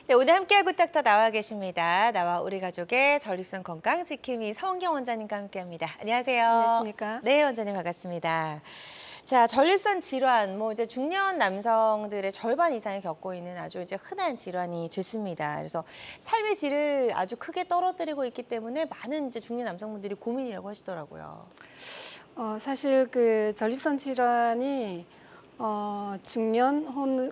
네, 오늘 함께하고 닥터 나와 계십니다. 나와 우리 가족의 전립선 건강 지킴이 서은경 원장님과 함께합니다. 안녕하세요. 안녕하십니까? 네, 원장님 반갑습니다. 자, 전립선 질환, 이제 중년 남성들의 절반 이상이 겪고 있는 아주 이제 흔한 질환이 됐습니다. 그래서 삶의 질을 아주 크게 떨어뜨리고 있기 때문에 많은 이제 중년 남성분들이 고민이라고 하시더라고요. 사실 그 전립선 질환이 중년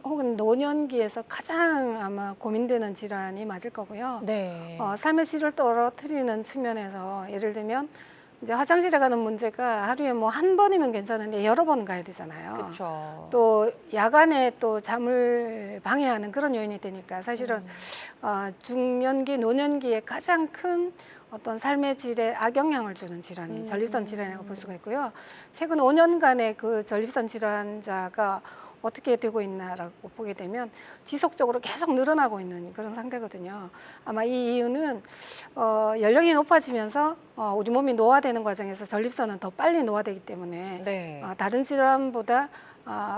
혹은 노년기에서 가장 아마 고민되는 질환이 맞을 거고요. 네. 삶의 질을 떨어뜨리는 측면에서 예를 들면 이제 화장실에 가는 문제가 하루에 뭐 한 번이면 괜찮은데 여러 번 가야 되잖아요. 그렇죠. 또 야간에 또 잠을 방해하는 그런 요인이 되니까 사실은 중년기, 노년기에 가장 큰 어떤 삶의 질에 악영향을 주는 질환이 전립선 질환이라고 볼 수가 있고요. 최근 5년간의 그 전립선 질환자가 어떻게 되고 있나라고 보게 되면 지속적으로 계속 늘어나고 있는 그런 상태거든요. 아마 이 이유는 연령이 높아지면서 우리 몸이 노화되는 과정에서 전립선은 더 빨리 노화되기 때문에 네. 다른 질환보다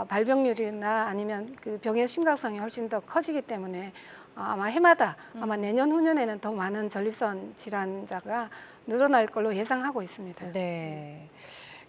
발병률이나 아니면 그 병의 심각성이 훨씬 더 커지기 때문에 아마 해마다 아마 내년 후년에는 더 많은 전립선 질환자가 늘어날 걸로 예상하고 있습니다. 네.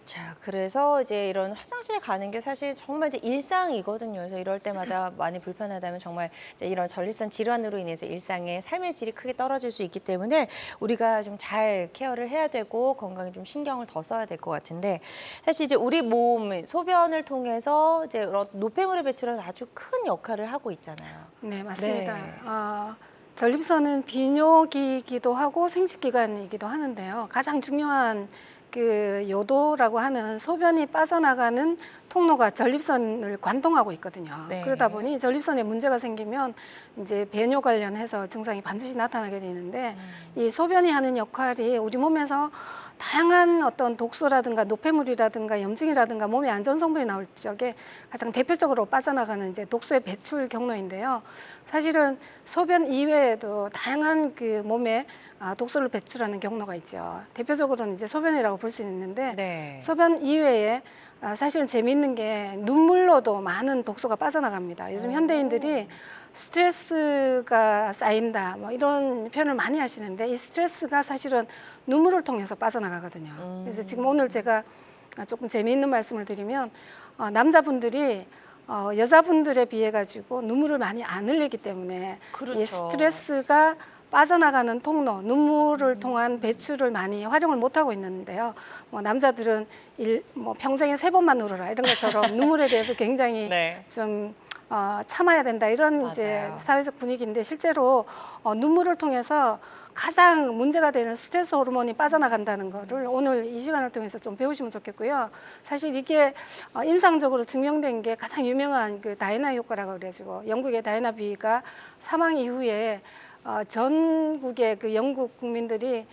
자, 그래서 이제 이런 화장실에 가는 게 사실 정말 이제 일상이거든요. 그래서 이럴 때마다 많이 불편하다면 정말 이제 이런 전립선 질환으로 인해서 일상의 삶의 질이 크게 떨어질 수 있기 때문에 우리가 좀 잘 케어를 해야 되고 건강에 좀 신경을 더 써야 될 것 같은데, 사실 이제 우리 몸 소변을 통해서 이제 노폐물을 배출하는 아주 큰 역할을 하고 있잖아요. 네, 맞습니다. 네. 전립선은 비뇨기이기도 하고 생殖기관이기도 하는데요. 가장 중요한 그 요도라고 하는 소변이 빠져나가는 통로가 전립선을 관통하고 있거든요. 네. 그러다 보니 전립선에 문제가 생기면 이제 배뇨 관련해서 증상이 반드시 나타나게 되는데 이 소변이 하는 역할이 우리 몸에서 다양한 어떤 독소라든가 노폐물이라든가 염증이라든가 몸에 안 좋은 성분이 나올 적에 가장 대표적으로 빠져나가는 이제 독소의 배출 경로인데요. 사실은 소변 이외에도 다양한 그 몸에 독소를 배출하는 경로가 있죠. 대표적으로는 이제 소변이라고 볼 수 있는데 네. 소변 이외에 사실은 재미있는 게 눈물로도 많은 독소가 빠져나갑니다. 요즘 현대인들이 스트레스가 쌓인다 뭐 이런 표현을 많이 하시는데 이 스트레스가 사실은 눈물을 통해서 빠져나가거든요. 그래서 지금 오늘 제가 조금 재미있는 말씀을 드리면 남자분들이 여자분들에 비해 가지고 눈물을 많이 안 흘리기 때문에 그렇죠. 이 스트레스가 빠져나가는 통로, 눈물을 통한 배출을 많이 활용을 못하고 있는데요. 남자들은 평생에 3번만 울어라 이런 것처럼 눈물에 대해서 굉장히 네. 좀 참아야 된다 이런 이제 맞아요. 사회적 분위기인데 실제로 눈물을 통해서 가장 문제가 되는 스트레스 호르몬이 빠져나간다는 거를 오늘 이 시간을 통해서 좀 배우시면 좋겠고요. 사실 이게 임상적으로 증명된 게 가장 유명한 그 다이애나 효과라고 그래가지고 영국의 다이애나 비가 사망 이후에 전국의 그 영국 국민들이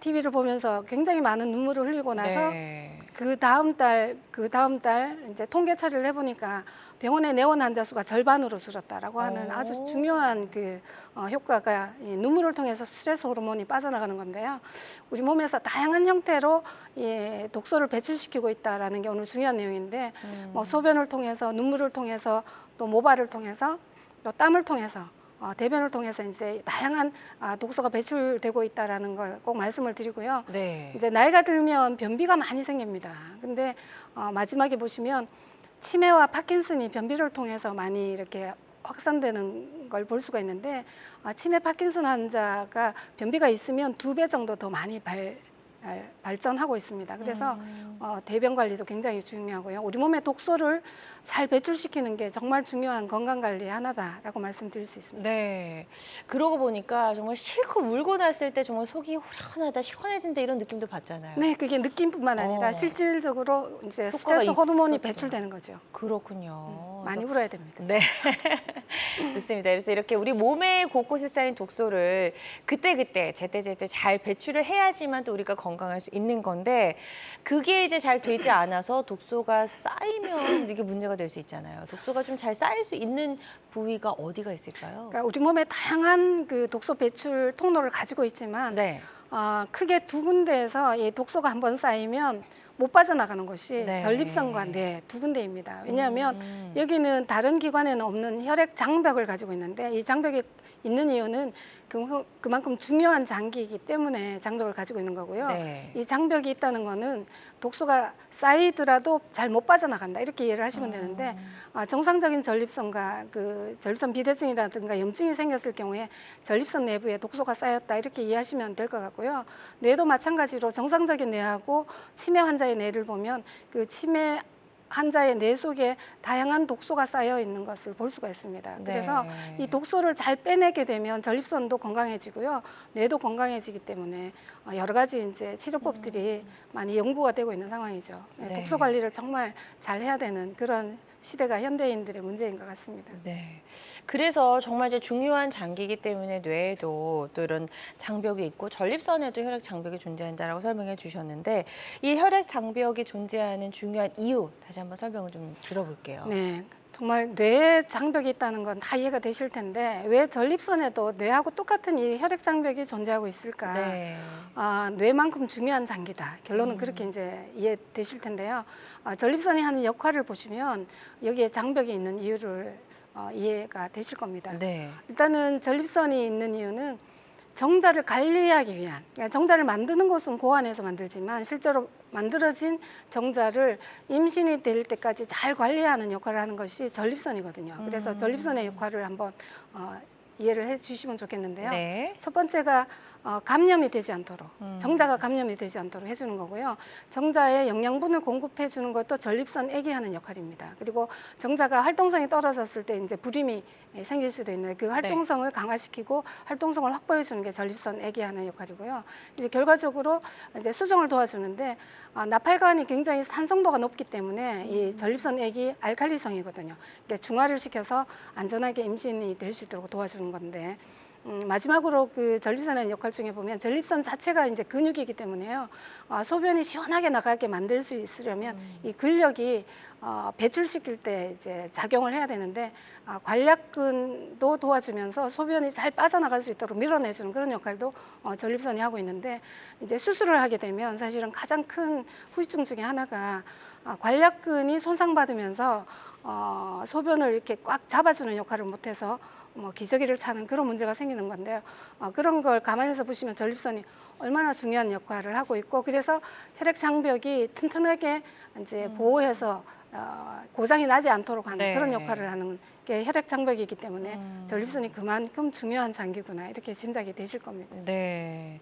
TV를 보면서 굉장히 많은 눈물을 흘리고 나서 네. 그 다음 달 이제 통계 처리를 해보니까 병원에 내원 환자 수가 절반으로 줄었다라고 하는 아주 중요한 그 효과가 이 눈물을 통해서 스트레스 호르몬이 빠져나가는 건데요. 우리 몸에서 다양한 형태로 독소를 배출시키고 있다라는 게 오늘 중요한 내용인데 뭐 소변을 통해서, 눈물을 통해서, 또 모발을 통해서, 또 땀을 통해서, 대변을 통해서 이제 다양한 독소가 배출되고 있다라는 걸 꼭 말씀을 드리고요. 네. 이제 나이가 들면 변비가 많이 생깁니다. 근데 마지막에 보시면 치매와 파킨슨이 변비를 통해서 많이 이렇게 확산되는 걸 볼 수가 있는데 치매 파킨슨 환자가 변비가 있으면 2배 정도 더 많이 발전하고 있습니다. 그래서 대변 관리도 굉장히 중요하고요. 우리 몸의 독소를 잘 배출시키는 게 정말 중요한 건강 관리의 하나다라고 말씀드릴 수 있습니다. 네. 그러고 보니까 정말 실컷 울고 났을 때 정말 속이 후련하다, 시원해진다 이런 느낌도 받잖아요. 네, 그게 느낌뿐만 아니라 어. 실질적으로 이제 효과가 스트레스 호르몬이 있었죠. 배출되는 거죠. 그렇군요. 많이 그래서 울어야 됩니다. 네. 좋습니다. 그래서 이렇게 우리 몸의 곳곳에 쌓인 독소를 그때그때 제때제때 잘 배출을 해야지만 또 우리가 건강할 수 있는 건데 그게 이제 잘 되지 않아서 독소가 쌓이면 이게 문제가 될 수 있잖아요. 독소가 좀 잘 쌓일 수 있는 부위가 어디가 있을까요? 그러니까 우리 몸에 다양한 그 독소 배출 통로를 가지고 있지만 네. 크게 2군데에서 이 독소가 한번 쌓이면 못 빠져나가는 곳이 네. 전립선과 뇌 2군데입니다. 왜냐하면 음. 여기는 다른 기관에는 없는 혈액 장벽을 가지고 있는데 이 장벽이 있는 이유는 그만큼 중요한 장기이기 때문에 장벽을 가지고 있는 거고요. 네. 이 장벽이 있다는 거는 독소가 쌓이더라도 잘 못 빠져나간다 이렇게 이해를 하시면 되는데 정상적인 전립선과 그 전립선 비대증이라든가 염증이 생겼을 경우에 전립선 내부에 독소가 쌓였다 이렇게 이해하시면 될 것 같고요. 뇌도 마찬가지로 정상적인 뇌하고 치매 환자의 뇌를 보면 그 치매 환자의 뇌 속에 다양한 독소가 쌓여 있는 것을 볼 수가 있습니다. 그래서 네. 이 독소를 잘 빼내게 되면 전립선도 건강해지고요, 뇌도 건강해지기 때문에 여러 가지 이제 치료법들이 많이 연구가 되고 있는 상황이죠. 네. 독소 관리를 정말 잘 해야 되는 그런 시대가 현대인들의 문제인 것 같습니다. 네. 그래서 정말 이제 중요한 장기이기 때문에 뇌에도 또 이런 장벽이 있고 전립선에도 혈액 장벽이 존재한다라고 설명해 주셨는데 이 혈액 장벽이 존재하는 중요한 이유 다시 한번 설명을 좀 들어볼게요. 네, 정말 뇌에 장벽이 있다는 건 다 이해가 되실 텐데 왜 전립선에도 뇌하고 똑같은 이 혈액 장벽이 존재하고 있을까? 네. 뇌만큼 중요한 장기다. 결론은 그렇게 이제 이해되실 텐데요. 전립선이 하는 역할을 보시면 여기에 장벽이 있는 이유를 이해가 되실 겁니다. 네. 일단은 전립선이 있는 이유는 정자를 관리하기 위한, 그러니까 정자를 만드는 것은 고안에서 만들지만 실제로 만들어진 정자를 임신이 될 때까지 잘 관리하는 역할을 하는 것이 전립선이거든요. 그래서 전립선의 역할을 한번 이해를 해 주시면 좋겠는데요. 네. 첫 번째가 감염이 되지 않도록, 정자가 감염이 되지 않도록 해주는 거고요. 정자에 영양분을 공급해 주는 것도 전립선 액이 하는 역할입니다. 그리고 정자가 활동성이 떨어졌을 때 이제 불임이 생길 수도 있는데 그 활동성을 강화시키고 활동성을 확보해 주는 게 전립선 액이 하는 역할이고요. 이제 결과적으로 이제 수정을 도와주는데 나팔관이 굉장히 산성도가 높기 때문에 이 전립선 액이 알칼리성이거든요. 그러니까 중화를 시켜서 안전하게 임신이 될 수 있도록 도와주는 건데 마지막으로 그 전립선의 역할 중에 보면 전립선 자체가 이제 근육이기 때문에요. 소변이 시원하게 나가게 만들 수 있으려면 이 근력이 배출시킬 때 이제 작용을 해야 되는데 관략근도 도와주면서 소변이 잘 빠져나갈 수 있도록 밀어내주는 그런 역할도 전립선이 하고 있는데 이제 수술을 하게 되면 사실은 가장 큰 후유증 중에 하나가 관략근이 손상받으면서 소변을 이렇게 꽉 잡아주는 역할을 못해서 기저귀를 차는 그런 문제가 생기는 건데요. 그런 걸 감안해서 보시면 전립선이 얼마나 중요한 역할을 하고 있고 그래서 혈액 장벽이 튼튼하게 이제 보호해서 고장이 나지 않도록 하는 네. 그런 역할을 하는 게 혈액 장벽이기 때문에 전립선이 그만큼 중요한 장기구나 이렇게 짐작이 되실 겁니다. 네.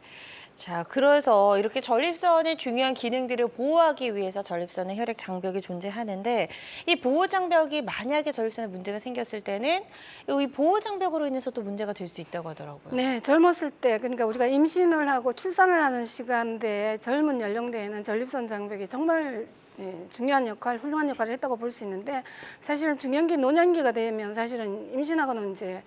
자, 그래서 이렇게 전립선의 중요한 기능들을 보호하기 위해서 전립선의 혈액 장벽이 존재하는데 이 보호 장벽이 만약에 전립선에 문제가 생겼을 때는 이 보호 장벽으로 인해서 또 문제가 될 수 있다고 하더라고요. 네, 젊었을 때 그러니까 우리가 임신을 하고 출산을 하는 시간대에 젊은 연령대에는 전립선 장벽이 정말 중요한 역할, 훌륭한 역할을 했다고 볼 수 있는데 사실은 중년기, 노년기가 되면 사실은 임신하고는 이제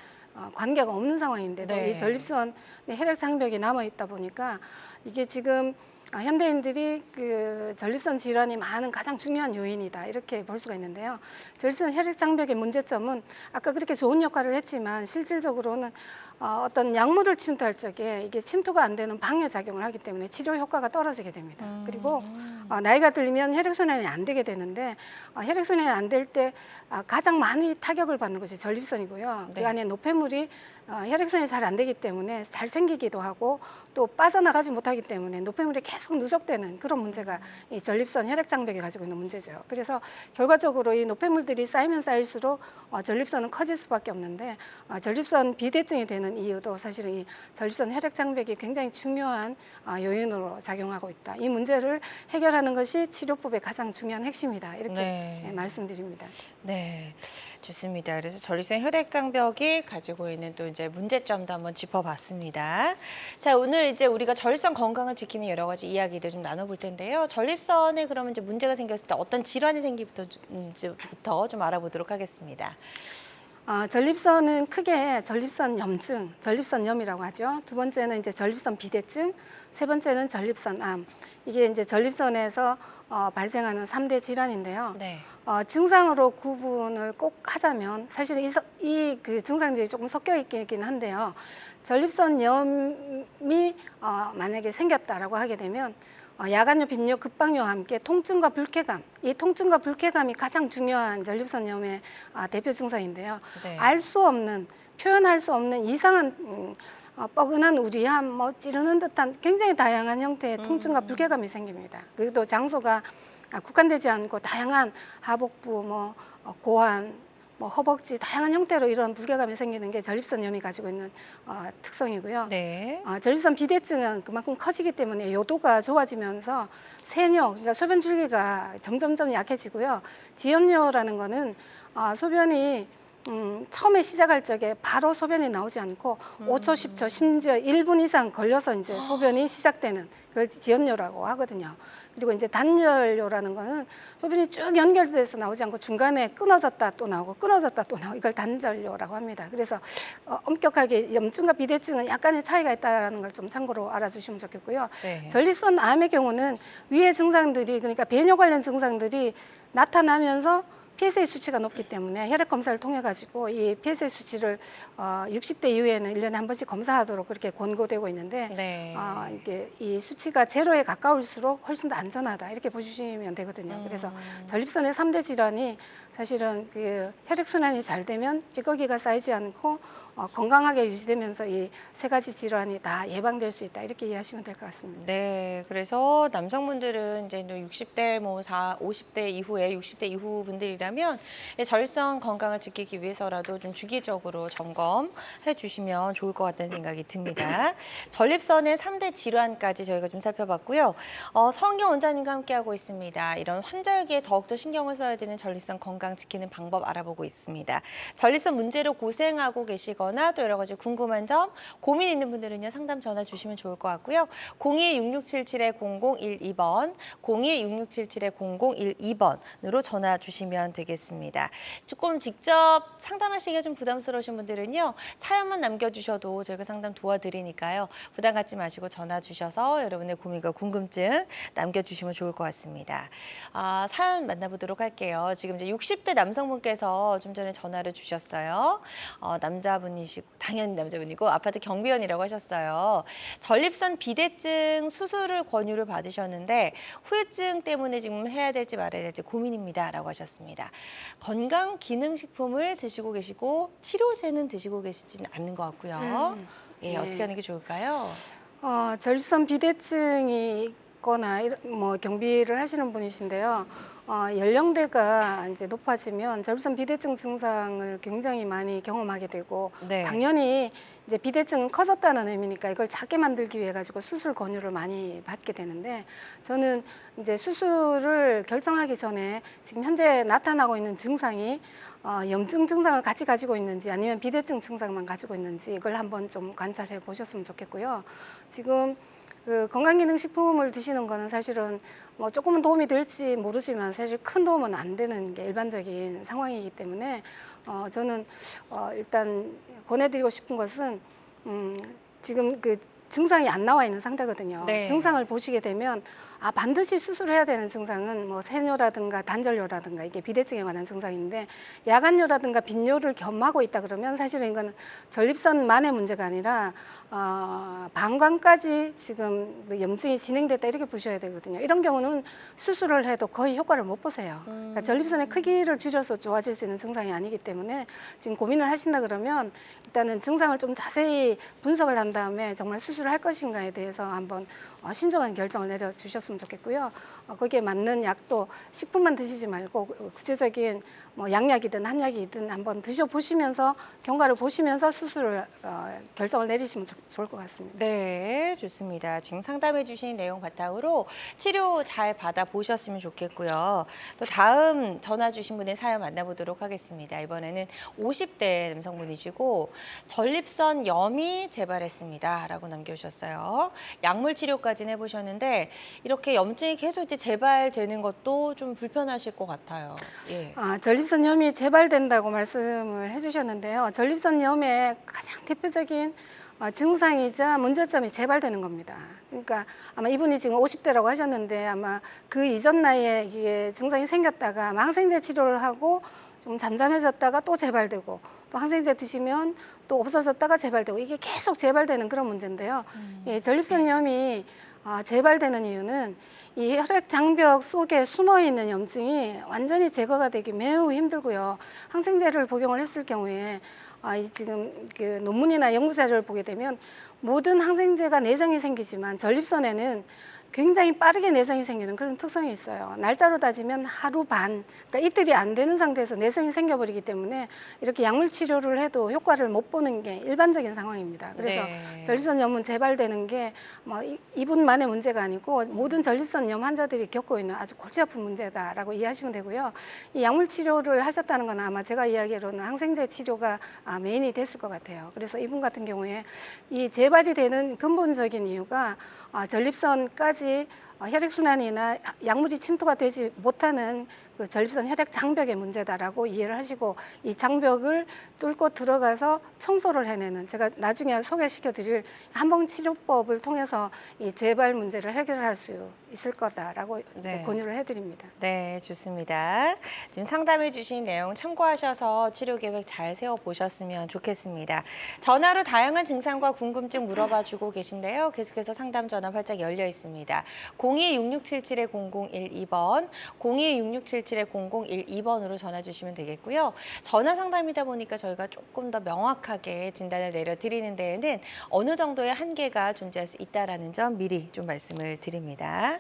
관계가 없는 상황인데도 네. 이 전립선 혈액 장벽이 남아 있다 보니까 이게 지금 현대인들이 그 전립선 질환이 많은 가장 중요한 요인이다 이렇게 볼 수가 있는데요. 전립선 혈액 장벽의 문제점은 아까 그렇게 좋은 역할을 했지만 실질적으로는 어떤 약물을 침투할 적에 이게 침투가 안 되는 방해 작용을 하기 때문에 치료 효과가 떨어지게 됩니다. 그리고 나이가 들면 혈액순환이 안 되게 되는데 혈액순환이 안 될 때 가장 많이 타격을 받는 것이 전립선이고요. 네. 그 안에 노폐물이 혈액순환이 잘 안 되기 때문에 잘 생기기도 하고 또 빠져나가지 못하기 때문에 노폐물이 계속 누적되는 그런 문제가 이 전립선 혈액장벽이 가지고 있는 문제죠. 그래서 결과적으로 이 노폐물들이 쌓이면 쌓일수록 전립선은 커질 수밖에 없는데 전립선 비대증이 되는 이유도 사실은 이 전립선 혈액장벽이 굉장히 중요한 요인으로 작용하고 있다. 이 문제를 해결하는 것이 치료법의 가장 중요한 핵심이다. 이렇게 네. 말씀드립니다. 네, 좋습니다. 그래서 전립선 혈액장벽이 가지고 있는 또 이제 문제점도 한번 짚어봤습니다. 자, 오늘 이제 우리가 전립선 건강을 지키는 여러 가지 이야기들 좀 나눠볼 텐데요. 전립선에 그러면 이제 문제가 생겼을 때 어떤 질환이 생기부터 좀 알아보도록 하겠습니다. 전립선은 크게 전립선 염증, 전립선염이라고 하죠. 두 번째는 이제 전립선 비대증, 세 번째는 전립선암. 이게 이제 전립선에서 발생하는 3대 질환인데요. 네. 증상으로 구분을 꼭 하자면 사실 그 증상들이 조금 섞여 있긴 한데요. 전립선염이 만약에 생겼다라고 하게 되면 야간요, 빈뇨, 급박뇨와 함께 통증과 불쾌감, 이 통증과 불쾌감이 가장 중요한 전립선염의 대표 증상인데요. 네. 알 수 없는, 표현할 수 없는 이상한 뻐근한 우리함, 뭐 찌르는 듯한 굉장히 다양한 형태의 통증과 불쾌감이 생깁니다. 그리고 장소가 국한되지 않고 다양한 하복부, 뭐 고환, 뭐 허벅지 다양한 형태로 이런 불쾌감이 생기는 게 전립선염이 가지고 있는 특성이고요. 네. 전립선 비대증은 그만큼 커지기 때문에 요도가 좋아지면서 세뇨, 그러니까 소변 줄기가 점점점 약해지고요. 지연뇨라는 거는 소변이 처음에 시작할 적에 바로 소변이 나오지 않고 5초, 10초, 심지어 1분 이상 걸려서 이제 소변이 시작되는 그걸 지연뇨라고 하거든요. 그리고 이제 단열뇨라는 거는 소변이 쭉 연결돼서 나오지 않고 중간에 끊어졌다 또 나오고 끊어졌다 또 나오고 이걸 단절뇨라고 합니다. 그래서 엄격하게 염증과 비대증은 약간의 차이가 있다는 걸 좀 참고로 알아주시면 좋겠고요. 네. 전립선 암의 경우는 위의 증상들이 그러니까 배뇨 관련 증상들이 나타나면서 PSA 수치가 높기 때문에 혈액 검사를 통해 가지고 이 PSA 수치를 60대 이후에는 1년에 한 번씩 검사하도록 그렇게 권고되고 있는데 네. 이게 이 수치가 제로에 가까울수록 훨씬 더 안전하다 이렇게 보시면 되거든요. 그래서 전립선의 3대 질환이 사실은 그 혈액 순환이 잘 되면 찌꺼기가 쌓이지 않고 건강하게 유지되면서 이 세 가지 질환이 다 예방될 수 있다 이렇게 이해하시면 될 것 같습니다. 네, 그래서 남성분들은 이제 60대, 50대 이후에 60대 이후 분들이라면 전립선 건강을 지키기 위해서라도 좀 주기적으로 점검해 주시면 좋을 것 같다는 생각이 듭니다. 전립선의 3대 질환까지 저희가 좀 살펴봤고요. 성경 원장님과 함께하고 있습니다. 이런 환절기에 더욱더 신경을 써야 되는 전립선 건강 지키는 방법 알아보고 있습니다. 전립선 문제로 고생하고 계시거나 또 여러 가지 궁금한 점, 고민 있는 분들은요 상담 전화 주시면 좋을 것 같고요. 02-6677-0012번, 02-6677-0012번으로 전화 주시면 되겠습니다. 조금 직접 상담하시기가 좀 부담스러우신 분들은요 사연만 남겨주셔도 저희가 상담 도와드리니까요 부담 갖지 마시고 전화 주셔서 여러분의 고민과 궁금증 남겨주시면 좋을 것 같습니다. 사연 만나보도록 할게요. 지금 이제 60대 남성분께서 좀 전에 전화를 주셨어요. 남자분이시고 당연히 남자분이고 아파트 경비원이라고 하셨어요. 전립선 비대증 수술을 권유를 받으셨는데 후유증 때문에 지금 해야 될지 말아야 될지 고민입니다라고 하셨습니다. 건강기능식품을 드시고 계시고 치료제는 드시고 계시지는 않는 것 같고요. 예, 네. 어떻게 하는 게 좋을까요? 전립선 비대증이 있거나 뭐 경비를 하시는 분이신데요. 연령대가 이제 높아지면 전립선 비대증 증상을 굉장히 많이 경험하게 되고 네. 당연히 이제 비대증은 커졌다는 의미니까 이걸 작게 만들기 위해 가지고 수술 권유를 많이 받게 되는데 저는 이제 수술을 결정하기 전에 지금 현재 나타나고 있는 증상이 염증 증상을 같이 가지고 있는지 아니면 비대증 증상만 가지고 있는지 이걸 한번 좀 관찰해 보셨으면 좋겠고요. 지금 그 건강기능식품을 드시는 거는 사실은 뭐 조금은 도움이 될지 모르지만 사실 큰 도움은 안 되는 게 일반적인 상황이기 때문에 저는 일단 권해드리고 싶은 것은 지금 그 증상이 안 나와 있는 상태거든요. 네. 증상을 보시게 되면 반드시 수술해야 되는 증상은 뭐 세뇨라든가 단절뇨라든가 이게 비대증에 관한 증상인데 야간뇨라든가 빈뇨를 겸하고 있다 그러면 사실은 이건 전립선만의 문제가 아니라 방광까지 지금 그 염증이 진행됐다 이렇게 보셔야 되거든요. 이런 경우는 수술을 해도 거의 효과를 못 보세요. 그러니까 전립선의 크기를 줄여서 좋아질 수 있는 증상이 아니기 때문에 지금 고민을 하신다 그러면 일단은 증상을 좀 자세히 분석을 한 다음에 정말 수술을 할 것인가에 대해서 한번 신중한 결정을 내려주셨으면 좋겠고요. 거기에 맞는 약도 식품만 드시지 말고 구체적인 뭐 양약이든 한약이든 한번 드셔보시면서 경과를 보시면서 수술을 결정을 내리시면 좋을 것 같습니다. 네, 좋습니다. 지금 상담해 주신 내용 바탕으로 치료 잘 받아보셨으면 좋겠고요. 또 다음 전화 주신 분의 사연 만나보도록 하겠습니다. 이번에는 50대 남성분이시고 전립선 염이 재발했습니다. 라고 남겨주셨어요. 약물 치료까지는 해보셨는데 이렇게 염증이 계속 이제 재발되는 것도 좀 불편하실 것 같아요. 예. 전립선염이 재발된다고 말씀을 해주셨는데요. 전립선염의 가장 대표적인 증상이자 문제점이 재발되는 겁니다. 그러니까 아마 이분이 지금 50대라고 하셨는데 아마 그 이전 나이에 이게 증상이 생겼다가 항생제 치료를 하고 좀 잠잠해졌다가 또 재발되고 또 항생제 드시면 또 없어졌다가 재발되고 이게 계속 재발되는 그런 문제인데요. 예, 전립선염이 재발되는 이유는 이 혈액 장벽 속에 숨어 있는 염증이 완전히 제거가 되기 매우 힘들고요. 항생제를 복용을 했을 경우에 지금 그 논문이나 연구 자료를 보게 되면 모든 항생제가 내성이 생기지만 전립선에는 굉장히 빠르게 내성이 생기는 그런 특성이 있어요. 날짜로 따지면 하루 반, 그러니까 이틀이 안 되는 상태에서 내성이 생겨버리기 때문에 이렇게 약물 치료를 해도 효과를 못 보는 게 일반적인 상황입니다. 그래서 네. 전립선염은 재발되는 게 뭐 이분만의 문제가 아니고 모든 전립선염 환자들이 겪고 있는 아주 골치 아픈 문제다라고 이해하시면 되고요. 이 약물 치료를 하셨다는 건 아마 제가 이야기로는 항생제 치료가 메인이 됐을 것 같아요. 그래서 이분 같은 경우에 이 재발이 되는 근본적인 이유가 전립선까지 혈액순환이나 약물이 침투가 되지 못하는 그 전립선 혈액 장벽의 문제다라고 이해를 하시고 이 장벽을 뚫고 들어가서 청소를 해내는 제가 나중에 소개시켜드릴 한방 치료법을 통해서 이 재발 문제를 해결할 수 있을 거다라고 네. 권유를 해드립니다. 네, 좋습니다. 지금 상담해 주신 내용 참고하셔서 치료 계획 잘 세워보셨으면 좋겠습니다. 전화로 다양한 증상과 궁금증 물어봐주고 계신데요. 계속해서 상담 전화 활짝 열려 있습니다. 02-6677-0012번, 02-6677-0012번으로 전화 주시면 되겠고요. 전화 상담이다 보니까 저희가 조금 더 명확하게 진단을 내려드리는 데에는 어느 정도의 한계가 존재할 수 있다는 점 미리 좀 말씀을 드립니다.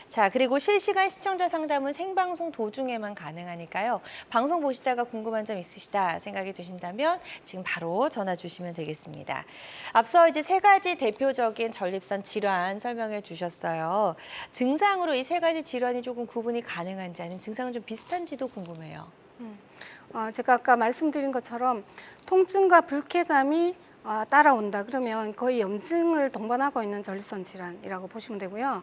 자, 그리고 실시간 시청자 상담은 생방송 도중에만 가능하니까요. 방송 보시다가 궁금한 점 있으시다 생각이 드신다면 지금 바로 전화 주시면 되겠습니다. 앞서 이제 세 가지 대표적인 전립선 질환 설명해 주셨어요. 증상으로 이 세 가지 질환이 조금 구분이 가능한지 아니면 증상은 좀 비슷한지도 궁금해요. 제가 아까 말씀드린 것처럼 통증과 불쾌감이 따라온다 그러면 거의 염증을 동반하고 있는 전립선 질환이라고 보시면 되고요.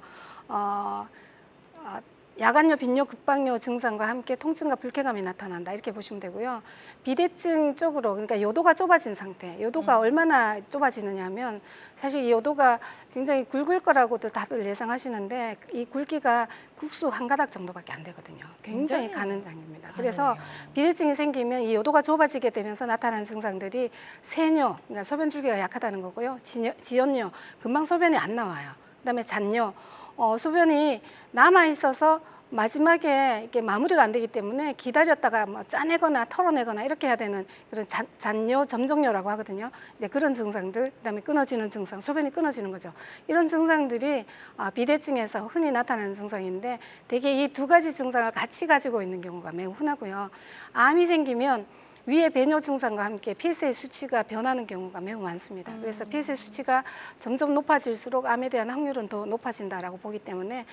야간요, 빈뇨, 급박뇨 증상과 함께 통증과 불쾌감이 나타난다 이렇게 보시면 되고요. 비대증 쪽으로 그러니까 요도가 좁아진 상태, 요도가 얼마나 좁아지느냐 하면 사실 이 요도가 굉장히 굵을 거라고도 다들 예상하시는데 이 굵기가 국수 한 가닥 정도밖에 안 되거든요. 굉장히 가는 장입니다. 그래서 비대증이 생기면 이 요도가 좁아지게 되면서 나타나는 증상들이 세뇨, 그러니까 소변 줄기가 약하다는 거고요. 지연뇨, 금방 소변이 안 나와요. 그다음에 잔뇨, 소변이 남아 있어서 마지막에 이게 마무리가 안 되기 때문에 기다렸다가 뭐 짜내거나 털어내거나 이렇게 해야 되는 그런 잔뇨, 점정뇨라고 하거든요. 이제 그런 증상들, 그다음에 끊어지는 증상, 소변이 끊어지는 거죠. 이런 증상들이 비대증에서 흔히 나타나는 증상인데 대개 이 두 가지 증상을 같이 가지고 있는 경우가 매우 흔하고요. 암이 생기면 위의 배뇨 증상과 함께 PSA 수치가 변하는 경우가 매우 많습니다. 그래서 PSA 수치가 점점 높아질수록 암에 대한 확률은 더 높아진다라고 보기 때문에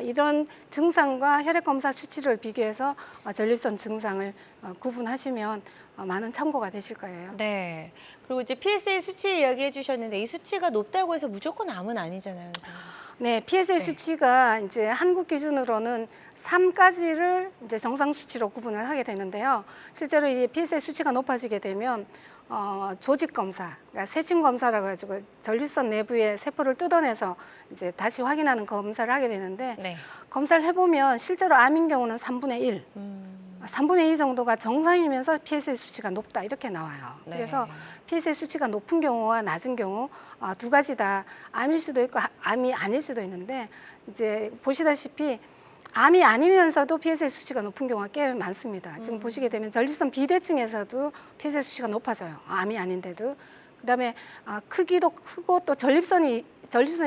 이런 증상과 혈액 검사 수치를 비교해서 전립선 증상을 구분하시면 많은 참고가 되실 거예요. 네. 그리고 이제 PSA 수치 이야기해 주셨는데 이 수치가 높다고 해서 무조건 암은 아니잖아요, 선생님. 네, PSA 수치가 이제 한국 기준으로는 3가지를 이제 정상 수치로 구분을 하게 되는데요. 실제로 이 PSA 수치가 높아지게 되면 조직 검사, 그러니까 세침 검사라고 해가지고 전립선 내부의 세포를 뜯어내서 이제 다시 확인하는 검사를 하게 되는데 네. 검사를 해보면 실제로 암인 경우는 3분의 1, 3분의 2 정도가 정상이면서 PSA 수치가 높다 이렇게 나와요. 네. 그래서 PSA 수치가 높은 경우와 낮은 경우 두 가지 다 암일 수도 있고 암이 아닐 수도 있는데 이제 보시다시피 암이 아니면서도 PSA 수치가 높은 경우가 꽤 많습니다. 지금 보시게 되면 전립선 비대증에서도 PSA 수치가 높아져요. 암이 아닌데도. 그다음에 크기도 크고 또 전립선에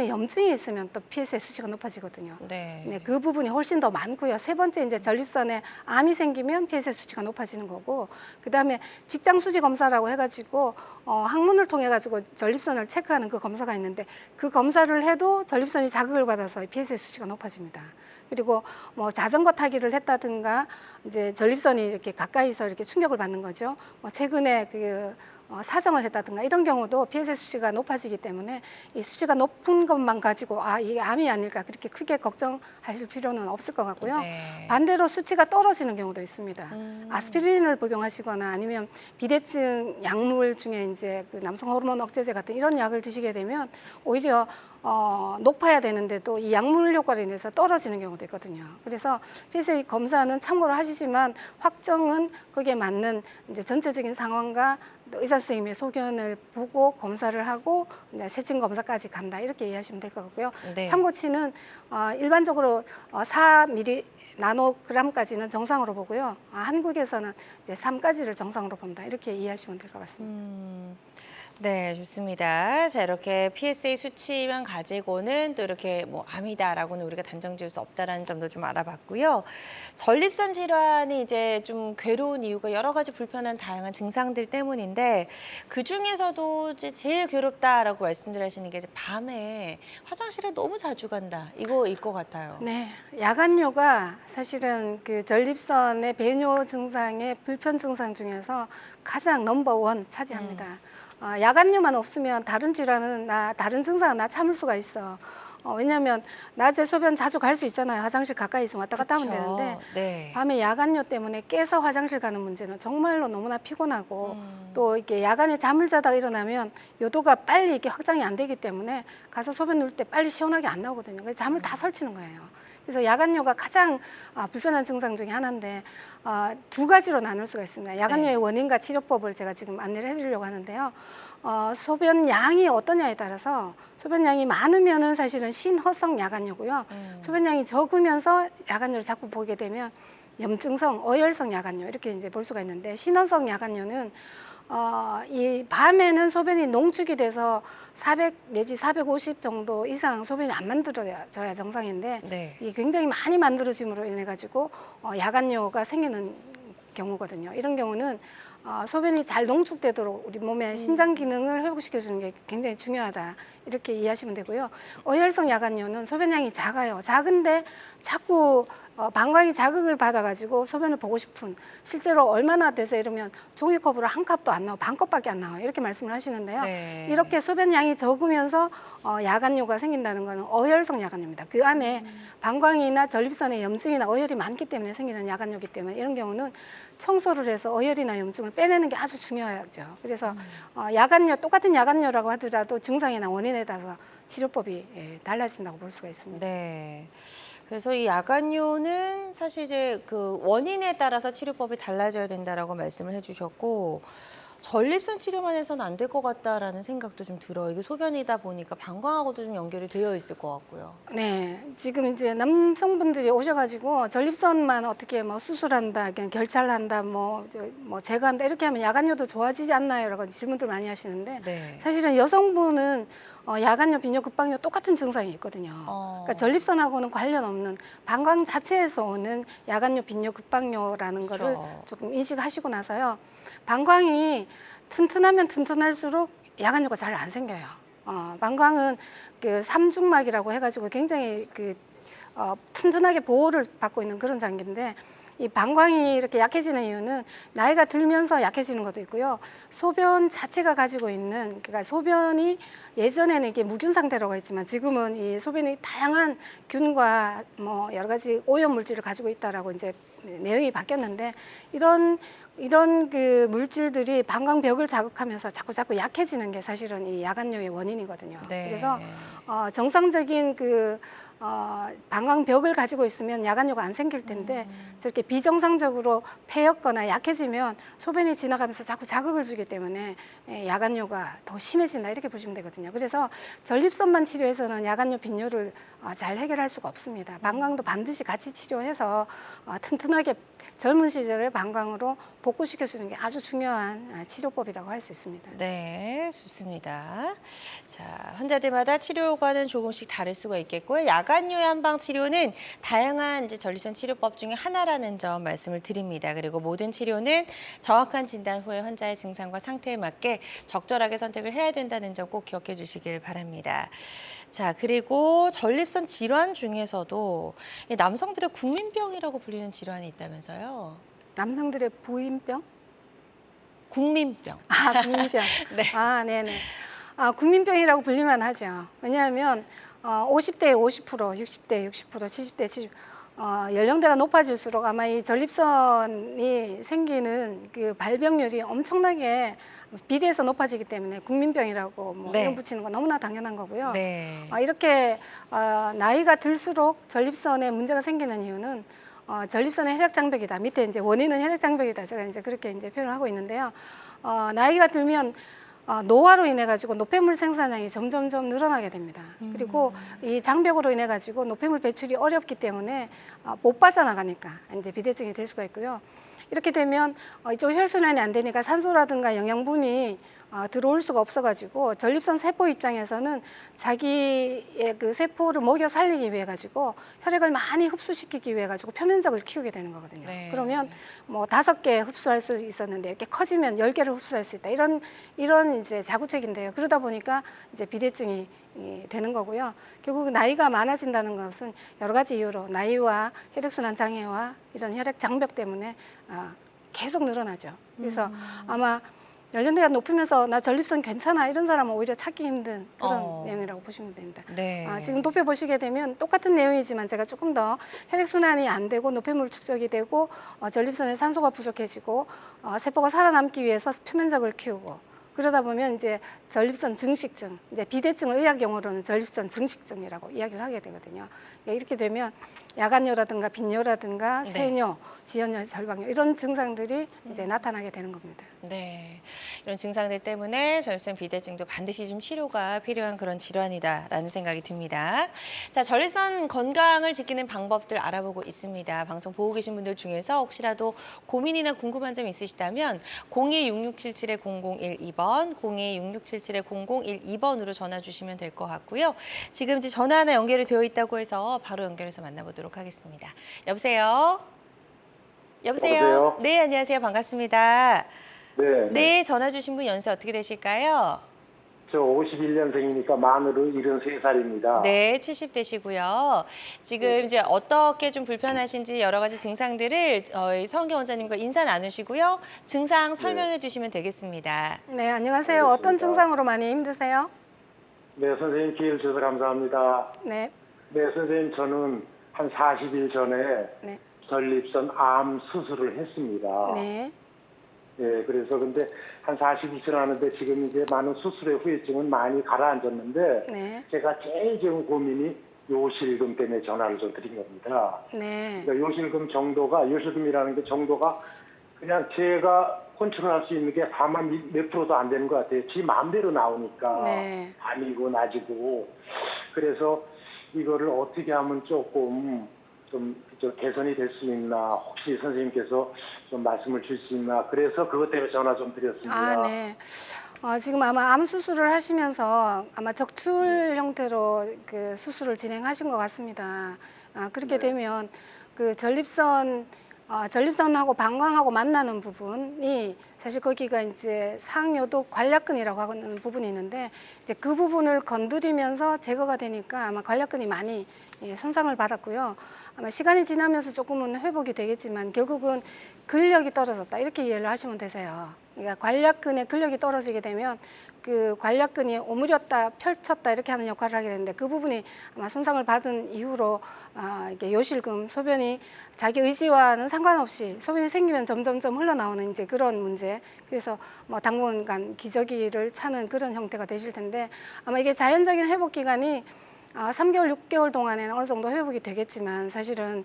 염증이 있으면 또 PSA 수치가 높아지거든요. 네. 네, 그 부분이 훨씬 더 많고요. 세 번째 이제 전립선에 암이 생기면 PSA 수치가 높아지는 거고, 그다음에 직장 수지 검사라고 해가지고 항문을 통해 가지고 전립선을 체크하는 그 검사가 있는데 그 검사를 해도 전립선이 자극을 받아서 PSA 수치가 높아집니다. 그리고 뭐 자전거 타기를 했다든가 이제 전립선이 이렇게 가까이서 이렇게 충격을 받는 거죠. 뭐 최근에 사정을 했다든가 이런 경우도 PSA 수치가 높아지기 때문에 이 수치가 높은 것만 가지고 이게 암이 아닐까 그렇게 크게 걱정하실 필요는 없을 것 같고요. 네. 반대로 수치가 떨어지는 경우도 있습니다. 아스피린을 복용하시거나 아니면 비대증 약물 중에 이제 그 남성 호르몬 억제제 같은 이런 약을 드시게 되면 오히려 높아야 되는데도 이 약물 효과로 인해서 떨어지는 경우도 있거든요. 그래서 PSA 검사는 참고로 하시지만 확정은 거기에 맞는 이제 전체적인 상황과 의사 선생님의 소견을 보고 검사를 하고 이제 세침 검사까지 간다 이렇게 이해하시면 될 것 같고요. 네. 참고치는 일반적으로 4mg 나노그램까지는 정상으로 보고요. 한국에서는 이제 3까지를 정상으로 본다 이렇게 이해하시면 될 것 같습니다. 네, 좋습니다. 자, 이렇게 PSA 수치만 가지고는 또 이렇게 뭐 암이다라고는 우리가 단정 지을 수 없다라는 점도 좀 알아봤고요. 전립선 질환이 이제 좀 괴로운 이유가 여러 가지 불편한 다양한 증상들 때문인데 그 중에서도 이제 제일 괴롭다라고 말씀들 하시는 게 이제 밤에 화장실에 너무 자주 간다. 이거일 것 같아요. 네, 야간뇨가 사실은 그 전립선의 배뇨 증상의 불편 증상 중에서 가장 넘버1 차지합니다. 야간뇨만 없으면 다른 질환은 다른 증상은 나 참을 수가 있어. 왜냐하면 낮에 소변 자주 갈 수 있잖아요. 화장실 가까이 있으면 왔다 갔다 하면 그쵸. 되는데 네. 밤에 야간뇨 때문에 깨서 화장실 가는 문제는 정말로 너무나 피곤하고 또 이렇게 야간에 잠을 자다가 일어나면 요도가 빨리 이렇게 확장이 안 되기 때문에 가서 소변 누울 때 빨리 시원하게 안 나오거든요. 그래서 잠을 다 설치는 거예요. 그래서 야간뇨가 가장 불편한 증상 중에 하나인데 두 가지로 나눌 수가 있습니다. 야간뇨의 네. 원인과 치료법을 제가 지금 안내를 해드리려고 하는데요. 소변 양이 어떠냐에 따라서 소변 양이 많으면은 사실은 신허성 야간뇨고요. 소변 양이 적으면서 야간뇨를 자꾸 보게 되면 염증성, 어혈성 야간뇨 이렇게 이제 볼 수가 있는데 신허성 야간뇨는 이 밤에는 소변이 농축이 돼서 400 내지 450 정도 이상 소변이 안 만들어져야 정상인데 네. 이게 굉장히 많이 만들어짐으로 인해 가지고 야간뇨가 생기는 경우거든요. 이런 경우는 소변이 잘 농축되도록 우리 몸의 신장 기능을 회복시켜 주는 게 굉장히 중요하다 이렇게 이해하시면 되고요. 어혈성 야간뇨는 소변량이 작아요. 작은데 자꾸 방광이 자극을 받아가지고 소변을 보고 싶은, 실제로 얼마나 돼서 이러면 종이컵으로 한 컵도 안 나와, 반 컵밖에 안 나와요. 이렇게 말씀을 하시는데요. 네. 이렇게 소변량이 적으면서 야간뇨가 생긴다는 것은 어혈성 야간뇨입니다. 그 안에 방광이나 전립선에 염증이나 어혈이 많기 때문에 생기는 야간뇨이기 때문에 이런 경우는 청소를 해서 어혈이나 염증을 빼내는 게 아주 중요하죠. 그래서 야간뇨, 똑같은 야간뇨라고 하더라도 증상이나 원인에 따라서 치료법이 달라진다고 볼 수가 있습니다. 네. 그래서 이 야간뇨는 사실 이제 그 원인에 따라서 치료법이 달라져야 된다라고 말씀을 해주셨고, 전립선 치료만 해서는 안 될 것 같다라는 생각도 좀 들어요. 이게 소변이다 보니까 방광하고도 좀 연결이 되어 있을 것 같고요. 네, 지금 이제 남성분들이 오셔가지고 전립선만 어떻게 뭐 수술한다, 그냥 결찰한다, 뭐 제거한다 이렇게 하면 야간뇨도 좋아지지 않나요? 라고 질문들 많이 하시는데 네. 사실은 여성분은 야간뇨, 빈뇨, 급박뇨 똑같은 증상이 있거든요. 그러니까 전립선하고는 관련 없는 방광 자체에서 오는 야간뇨, 빈뇨, 급박뇨라는 거를 그렇죠. 조금 인식하시고 나서요. 방광이 튼튼하면 튼튼할수록 야간뇨가 잘 안 생겨요. 방광은 그 삼중막이라고 해가지고 굉장히 튼튼하게 보호를 받고 있는 그런 장기인데 이 방광이 이렇게 약해지는 이유는 나이가 들면서 약해지는 것도 있고요. 소변 자체가 가지고 있는, 그러니까 소변이 예전에는 이게 무균 상태라고 했지만 지금은 이 소변이 다양한 균과 뭐 여러 가지 오염 물질을 가지고 있다라고 이제 내용이 바뀌었는데, 이런 그 물질들이 방광벽을 자극하면서 자꾸 약해지는 게 사실은 이 야간뇨의 원인이거든요. 네. 그래서 정상적인 그 방광벽을 가지고 있으면 야간뇨가 안 생길 텐데 저렇게 비정상적으로 패였거나 약해지면 소변이 지나가면서 자꾸 자극을 주기 때문에 야간뇨가 더 심해진다, 이렇게 보시면 되거든요. 그래서 전립선만 치료해서는 야간뇨, 빈뇨를 잘 해결할 수가 없습니다. 방광도 반드시 같이 치료해서 튼튼하게 젊은 시절의 방광으로 복구시켜주는 게 아주 중요한 치료법이라고 할 수 있습니다. 네, 좋습니다. 자, 환자들마다 치료 효과는 조금씩 다를 수가 있겠고요. 야간뇨 한방 치료는 다양한 이제 전립선 치료법 중에 하나라는 점 말씀을 드립니다. 그리고 모든 치료는 정확한 진단 후에 환자의 증상과 상태에 맞게 적절하게 선택을 해야 된다는 점 꼭 기억해 주시길 바랍니다. 자, 그리고 전립선 질환 중에서도 이 남성들의 국민병이라고 불리는 질환이 있다면서요? 남성들의 부인병? 국민병. 국민병. 네. 네네. 국민병이라고 불리면 하죠. 왜냐하면 50대에 50%, 60대에 60%, 70대에 70%, 연령대가 높아질수록 아마 이 전립선이 생기는 그 발병률이 엄청나게 비례해서 높아지기 때문에 국민병이라고 뭐 네. 이름 붙이는 건 너무나 당연한 거고요. 네. 이렇게 나이가 들수록 전립선에 문제가 생기는 이유는 전립선의 혈액장벽이다. 밑에 이제 원인은 혈액장벽이다. 제가 이제 그렇게 이제 표현을 하고 있는데요. 나이가 들면 노화로 인해 가지고 노폐물 생산량이 점점점 늘어나게 됩니다. 그리고 이 장벽으로 인해 가지고 노폐물 배출이 어렵기 때문에 못 빠져나가니까 이제 비대증이 될 수가 있고요. 이렇게 되면 이쪽 혈순환이 안 되니까 산소라든가 영양분이 들어올 수가 없어가지고 전립선 세포 입장에서는 자기의 그 세포를 먹여 살리기 위해 가지고 혈액을 많이 흡수시키기 위해 가지고 표면적을 키우게 되는 거거든요. 네. 그러면 뭐 5개 흡수할 수 있었는데 이렇게 커지면 10개를 흡수할 수 있다. 이런 이제 자구책인데요. 그러다 보니까 이제 비대증이 되는 거고요. 결국 나이가 많아진다는 것은 여러 가지 이유로 나이와 혈액순환 장애와 이런 혈액 장벽 때문에 계속 늘어나죠. 그래서 아마 연령대가 높으면서 나 전립선 괜찮아 이런 사람은 오히려 찾기 힘든 그런 내용이라고 보시면 됩니다. 네. 지금 도표 보시게 되면 똑같은 내용이지만 제가 조금 더 혈액순환이 안 되고 노폐물 축적이 되고 전립선에 산소가 부족해지고 세포가 살아남기 위해서 표면적을 키우고, 그러다 보면 이제 전립선 증식증, 이제 비대증을 의학 용어로는 전립선 증식증이라고 이야기를 하게 되거든요. 이렇게 되면 야간뇨라든가 빈뇨라든가 네. 세뇨, 지연뇨, 절박뇨 이런 증상들이 이제 나타나게 되는 겁니다. 네, 이런 증상들 때문에 전립선 비대증도 반드시 좀 치료가 필요한 그런 질환이다라는 생각이 듭니다. 자, 전립선 건강을 지키는 방법들 알아보고 있습니다. 방송 보고 계신 분들 중에서 혹시라도 고민이나 궁금한 점 있으시다면 02-6677-0012번, 02-6677-0012번으로 전화 주시면 될 것 같고요. 지금 이제 전화 하나 연결이 되어 있다고 해서 바로 연결해서 만나보도록 하겠습니다. 여보세요? 여보세요? 네, 안녕하세요. 반갑습니다. 네. 네, 전화 주신 분 연세 어떻게 되실까요? 저 51년생이니까 만으로 73살입니다. 네, 70대시고요. 지금 이제 어떻게 좀 불편하신지 여러 가지 증상들을 저희 서은경 원장님과 인사 나누시고요. 증상 설명해 주시면 되겠습니다. 네, 안녕하세요. 알겠습니다. 어떤 증상으로 많이 힘드세요? 네, 선생님 기회를 주셔서 감사합니다. 네, 네, 선생님 저는 한 40일 전에 네, 전립선 암 수술을 했습니다. 네, 네, 그래서 근데 한 40일 지났는데 지금 이제 많은 수술의 후유증은 많이 가라앉았는데 네, 제가 제일 지금 고민이 요실금 때문에 전화를 좀 드린 겁니다. 네, 그러니까 요실금이라는 게 정도가 그냥 제가 컨트롤할 수 있는 게 4만 몇 프로도 안 되는 것 같아요. 지 마음대로 나오니까 네. 밤이고 낮이고. 그래서 이거를 어떻게 하면 조금 좀 개선이 될 수 있나, 혹시 선생님께서 좀 말씀을 줄 수 있나, 그래서 그것 때문에 전화 좀 드렸습니다. 네. 지금 아마 암 수술을 하시면서 아마 적출 형태로 그 수술을 진행하신 것 같습니다. 그렇게 네. 되면 그 전립선 전립선하고 방광하고 만나는 부분이 사실 거기가 이제 상요도 관략근이라고 하는 부분이 있는데 이제 그 부분을 건드리면서 제거가 되니까 아마 관략근이 많이 손상을 받았고요. 아마 시간이 지나면서 조금은 회복이 되겠지만 결국은 근력이 떨어졌다 이렇게 이해를 하시면 되세요. 그러니까 관략근의 근력이 떨어지게 되면 그 관략근이 오므렸다 펼쳤다 이렇게 하는 역할을 하게 되는데 그 부분이 아마 손상을 받은 이후로 이게 요실금 소변이 자기 의지와는 상관없이 소변이 생기면 점점점 흘러나오는 이제 그런 문제. 그래서 뭐 당분간 기저귀를 차는 그런 형태가 되실 텐데 아마 이게 자연적인 회복 기간이 3개월, 6개월 동안에는 어느 정도 회복이 되겠지만 사실은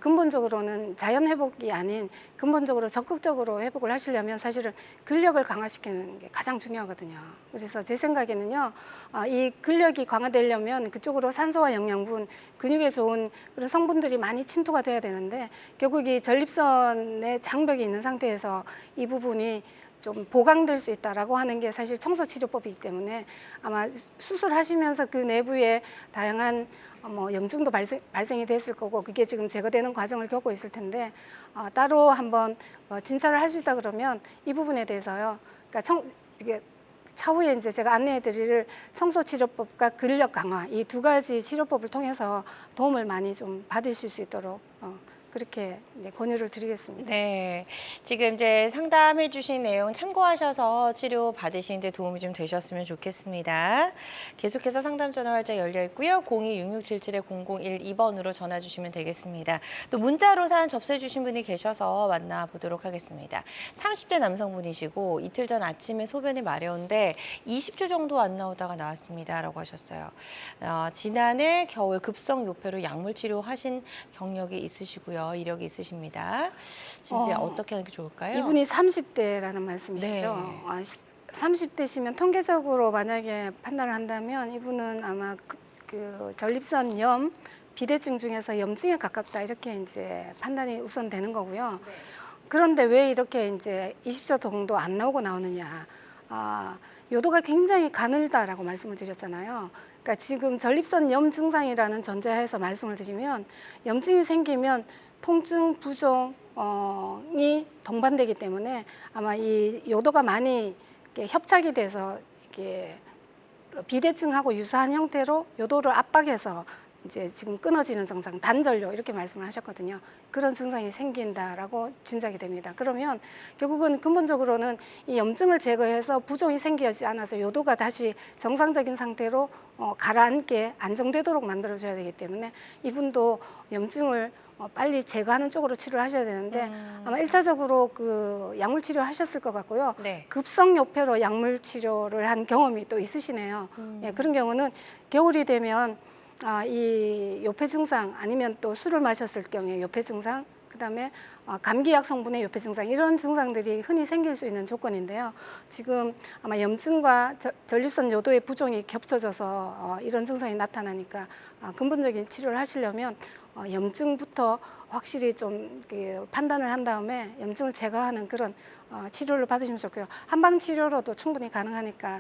근본적으로는 자연 회복이 아닌 근본적으로 적극적으로 회복을 하시려면 사실은 근력을 강화시키는 게 가장 중요하거든요. 그래서 제 생각에는요, 이 근력이 강화되려면 그쪽으로 산소와 영양분, 근육에 좋은 그런 성분들이 많이 침투가 돼야 되는데 결국 이 전립선에 장벽이 있는 상태에서 이 부분이 좀 보강될 수 있다라고 하는 게 사실 청소치료법이기 때문에 아마 수술하시면서 그 내부에 다양한 뭐 염증도 발생이 됐을 거고 그게 지금 제거되는 과정을 겪고 있을 텐데 따로 한번 진찰을 할 수 있다 그러면 이 부분에 대해서요. 그러니까 이게 차후에 이제 제가 안내해드릴 청소치료법과 근력 강화 이 두 가지 치료법을 통해서 도움을 많이 좀 받으실 수 있도록 그렇게 이제 권유를 드리겠습니다. 네, 지금 이제 상담해 주신 내용 참고하셔서 치료 받으시는데 도움이 좀 되셨으면 좋겠습니다. 계속해서 상담 전화 활짝 열려 있고요. 02-6677-0012번으로 전화 주시면 되겠습니다. 또 문자로 사연 접수해 주신 분이 계셔서 만나보도록 하겠습니다. 30대 남성분이시고 이틀 전 아침에 소변이 마려운데 20초 정도 안 나오다가 나왔습니다. 라고 하셨어요. 지난해 겨울 급성 요폐로 약물 치료하신 경력이 있으시고요. 이력이 있으십니다. 지금 이제 어떻게 하는 게 좋을까요? 이분이 30대라는 말씀이시죠? 네. 30대시면 통계적으로 만약에 판단을 한다면 이분은 아마 그 전립선염 비대증 중에서 염증에 가깝다 이렇게 이제 판단이 우선 되는 거고요. 네. 그런데 왜 이렇게 이제 20초 정도 안 나오고 나오느냐? 요도가 굉장히 가늘다라고 말씀을 드렸잖아요. 그러니까 지금 전립선염 증상이라는 전제하에서 말씀을 드리면 염증이 생기면 통증, 부종이 동반되기 때문에 아마 이 요도가 많이 이렇게 협착이 돼서 이게 비대증하고 유사한 형태로 요도를 압박해서 이제 지금 끊어지는 증상, 단전료 이렇게 말씀을 하셨거든요. 그런 증상이 생긴다라고 짐작이 됩니다. 그러면 결국은 근본적으로는 이 염증을 제거해서 부종이 생기지 않아서 요도가 다시 정상적인 상태로 가라앉게 안정되도록 만들어줘야 되기 때문에 이분도 염증을 빨리 제거하는 쪽으로 치료를 하셔야 되는데 아마 1차적으로 그 약물 치료 하셨을 것 같고요. 네. 급성 요폐로 약물 치료를 한 경험이 또 있으시네요. 예, 그런 경우는 겨울이 되면 이 요폐 증상 아니면 또 술을 마셨을 경우에 요폐 증상, 그다음에 감기약 성분의 요폐 증상 이런 증상들이 흔히 생길 수 있는 조건인데요. 지금 아마 염증과 전립선 요도의 부종이 겹쳐져서 이런 증상이 나타나니까 근본적인 치료를 하시려면 염증부터 확실히 좀 판단을 한 다음에 염증을 제거하는 그런 치료를 받으시면 좋고요. 한방 치료로도 충분히 가능하니까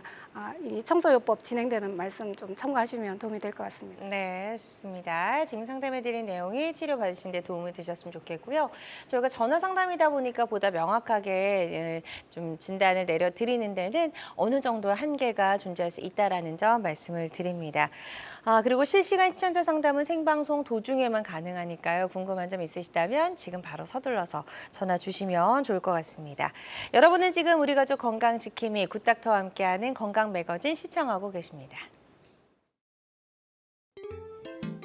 이 청소요법 진행되는 말씀 좀 참고하시면 도움이 될 것 같습니다. 네, 좋습니다. 지금 상담해드린 내용이 치료 받으신 데 도움이 되셨으면 좋겠고요. 저희가 전화 상담이다 보니까 보다 명확하게 좀 진단을 내려드리는 데는 어느 정도의 한계가 존재할 수 있다는 점 말씀을 드립니다. 그리고 실시간 시청자 상담은 생방송 도중에만 가능하니까요. 궁금한 점 있으시다면 지금 바로 서둘러서 전화 주시면 좋을 것 같습니다. 여러분은 지금 우리 가족 건강 지킴이 굿닥터와 함께하는 건강 매거진 시청하고 계십니다.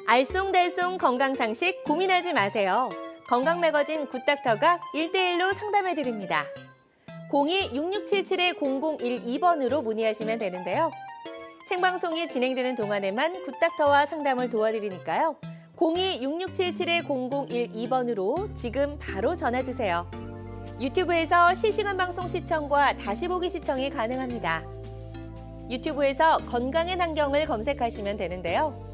알쏭달쏭 건강상식 고민하지 마세요. 건강 매거진 굿닥터가 1대1로 상담해드립니다. 02-6677-0012번으로 문의하시면 되는데요. 생방송이 진행되는 동안에만 굿닥터와 상담을 도와드리니까요. 02-6677-0012번으로 지금 바로 전화주세요. 유튜브에서 실시간 방송 시청과 다시 보기 시청이 가능합니다. 유튜브에서 건강의 환경을 검색하시면 되는데요.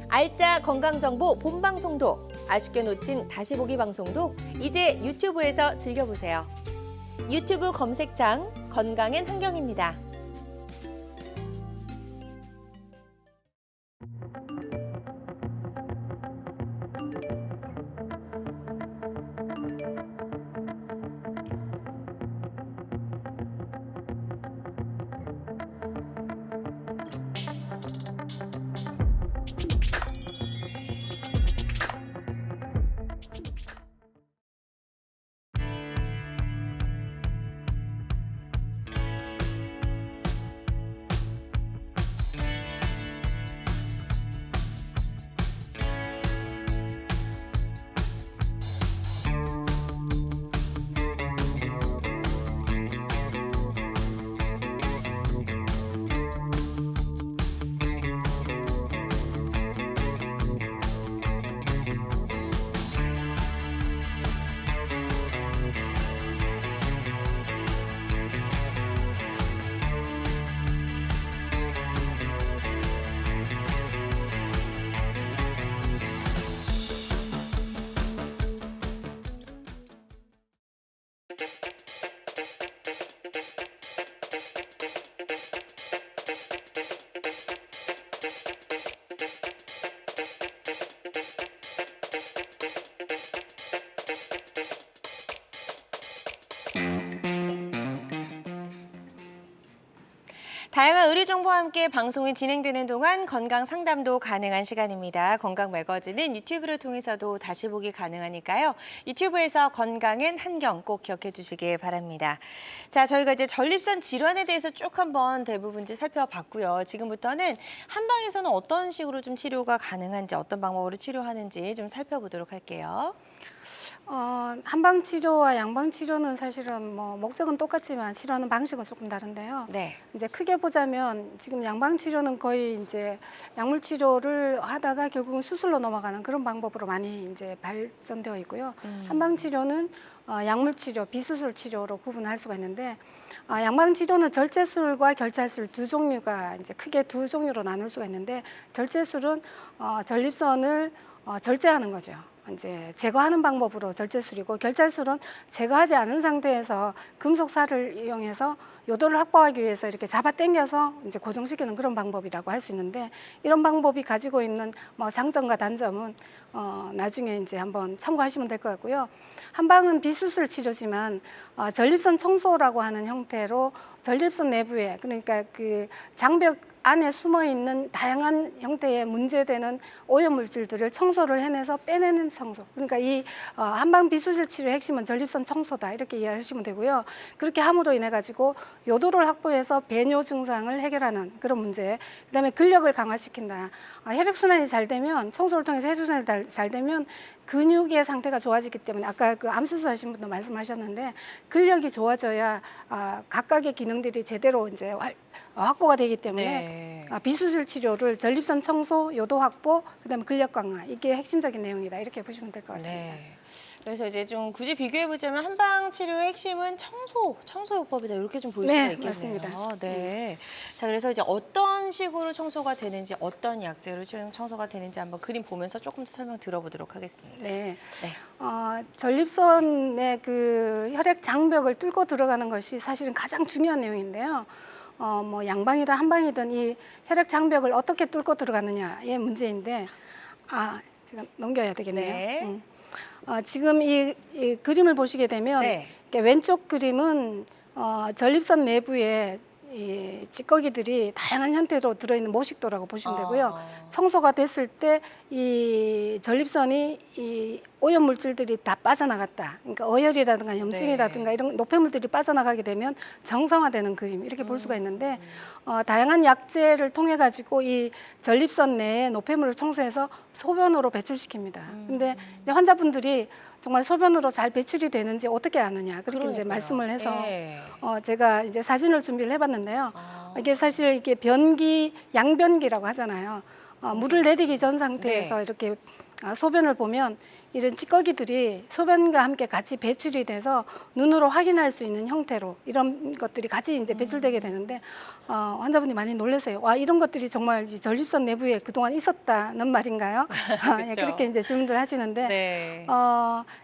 알짜 건강정보 본방송도, 아쉽게 놓친 다시 보기 방송도 이제 유튜브에서 즐겨보세요. 유튜브 검색창 건강엔 환경입니다. 다양한 의료 정보와 함께 방송이 진행되는 동안 건강 상담도 가능한 시간입니다. 건강 매거진은 유튜브를 통해서도 다시 보기 가능하니까요. 유튜브에서 건강엔 한경 꼭 기억해 주시길 바랍니다. 자, 저희가 이제 전립선 질환에 대해서 쭉 한번 대부분 살펴봤고요. 지금부터는 한방에서는 어떤 식으로 좀 치료가 가능한지, 어떤 방법으로 치료하는지 좀 살펴보도록 할게요. 한방 치료와 양방 치료는 사실은 뭐 목적은 똑같지만 치료하는 방식은 조금 다른데요. 네. 이제 크게 보자면 지금 양방 치료는 거의 이제 약물 치료를 하다가 결국은 수술로 넘어가는 그런 방법으로 많이 이제 발전되어 있고요. 한방 치료는 약물 치료, 비수술 치료로 구분할 수가 있는데 양방 치료는 절제술과 결찰술 두 종류가 이제 크게 두 종류로 나눌 수가 있는데 절제술은 전립선을 절제하는 거죠. 이제 제거하는 방법으로 절제술이고 결찰술은 제거하지 않은 상태에서 금속살을 이용해서 요도를 확보하기 위해서 이렇게 잡아당겨서 이제 고정시키는 그런 방법이라고 할 수 있는데 이런 방법이 가지고 있는 뭐 장점과 단점은 나중에 이제 한번 참고하시면 될 것 같고요. 한방은 비수술 치료지만 전립선 청소라고 하는 형태로 전립선 내부에 그러니까 그 장벽 안에 숨어 있는 다양한 형태의 문제되는 오염 물질들을 청소를 해내서 빼내는 청소. 그러니까 이 한방 비수술 치료의 핵심은 전립선 청소다 이렇게 이해하시면 되고요. 그렇게 함으로 인해 가지고 요도를 확보해서 배뇨 증상을 해결하는 그런 문제. 그다음에 근력을 강화시킨다. 혈액 순환이 잘 되면 청소를 통해서 혈액 순환이 잘 되면 근육의 상태가 좋아지기 때문에 아까 그 암 수술하신 분도 말씀하셨는데 근력이 좋아져야 각각의 기능들이 제대로 이제 확보가 되기 때문에 네. 비수술 치료를 전립선 청소, 요도 확보, 그다음에 근력 강화 이게 핵심적인 내용이다 이렇게 보시면 될 것 같습니다. 네. 그래서 이제 좀 굳이 비교해 보자면 한방 치료의 핵심은 청소요법이다 이렇게 좀 볼 네, 수가 있겠네요. 맞습니다. 네. 자, 그래서 이제 어떤 식으로 청소가 되는지, 어떤 약재로 청소가 되는지 한번 그림 보면서 조금 더 설명 들어보도록 하겠습니다. 네. 네. 전립선의 그 혈액 장벽을 뚫고 들어가는 것이 사실은 가장 중요한 내용인데요. 뭐 양방이든 한방이든 이 혈액 장벽을 어떻게 뚫고 들어가느냐의 문제인데, 제가 넘겨야 되겠네요. 네. 지금 이 그림을 보시게 되면 네. 이렇게 왼쪽 그림은 전립선 내부에 이 찌꺼기들이 다양한 형태로 들어있는 모식도라고 보시면 되고요. 청소가 됐을 때 이 전립선이 이 오염 물질들이 다 빠져나갔다. 그러니까 어혈이라든가 염증이라든가 네. 이런 노폐물들이 빠져나가게 되면 정상화되는 그림 이렇게 볼 수가 있는데 다양한 약재를 통해 가지고 이 전립선 내에 노폐물을 청소해서 소변으로 배출시킵니다. 근데 이제 환자분들이 정말 소변으로 잘 배출이 되는지 어떻게 아느냐 그렇게 이제 그러니까요. 말씀을 해서 네. 제가 이제 사진을 준비를 해봤는데요. 이게 사실 이게 변기, 양변기라고 하잖아요. 물을 내리기 전 상태에서 네. 이렇게 소변을 보면 이런 찌꺼기들이 소변과 함께 같이 배출이 돼서 눈으로 확인할 수 있는 형태로 이런 것들이 같이 이제 배출되게 되는데 환자분이 많이 놀라세요. 와, 이런 것들이 정말 이 전립선 내부에 그동안 있었다는 말인가요? 예, 그렇게 이제 질문들 하시는데 네.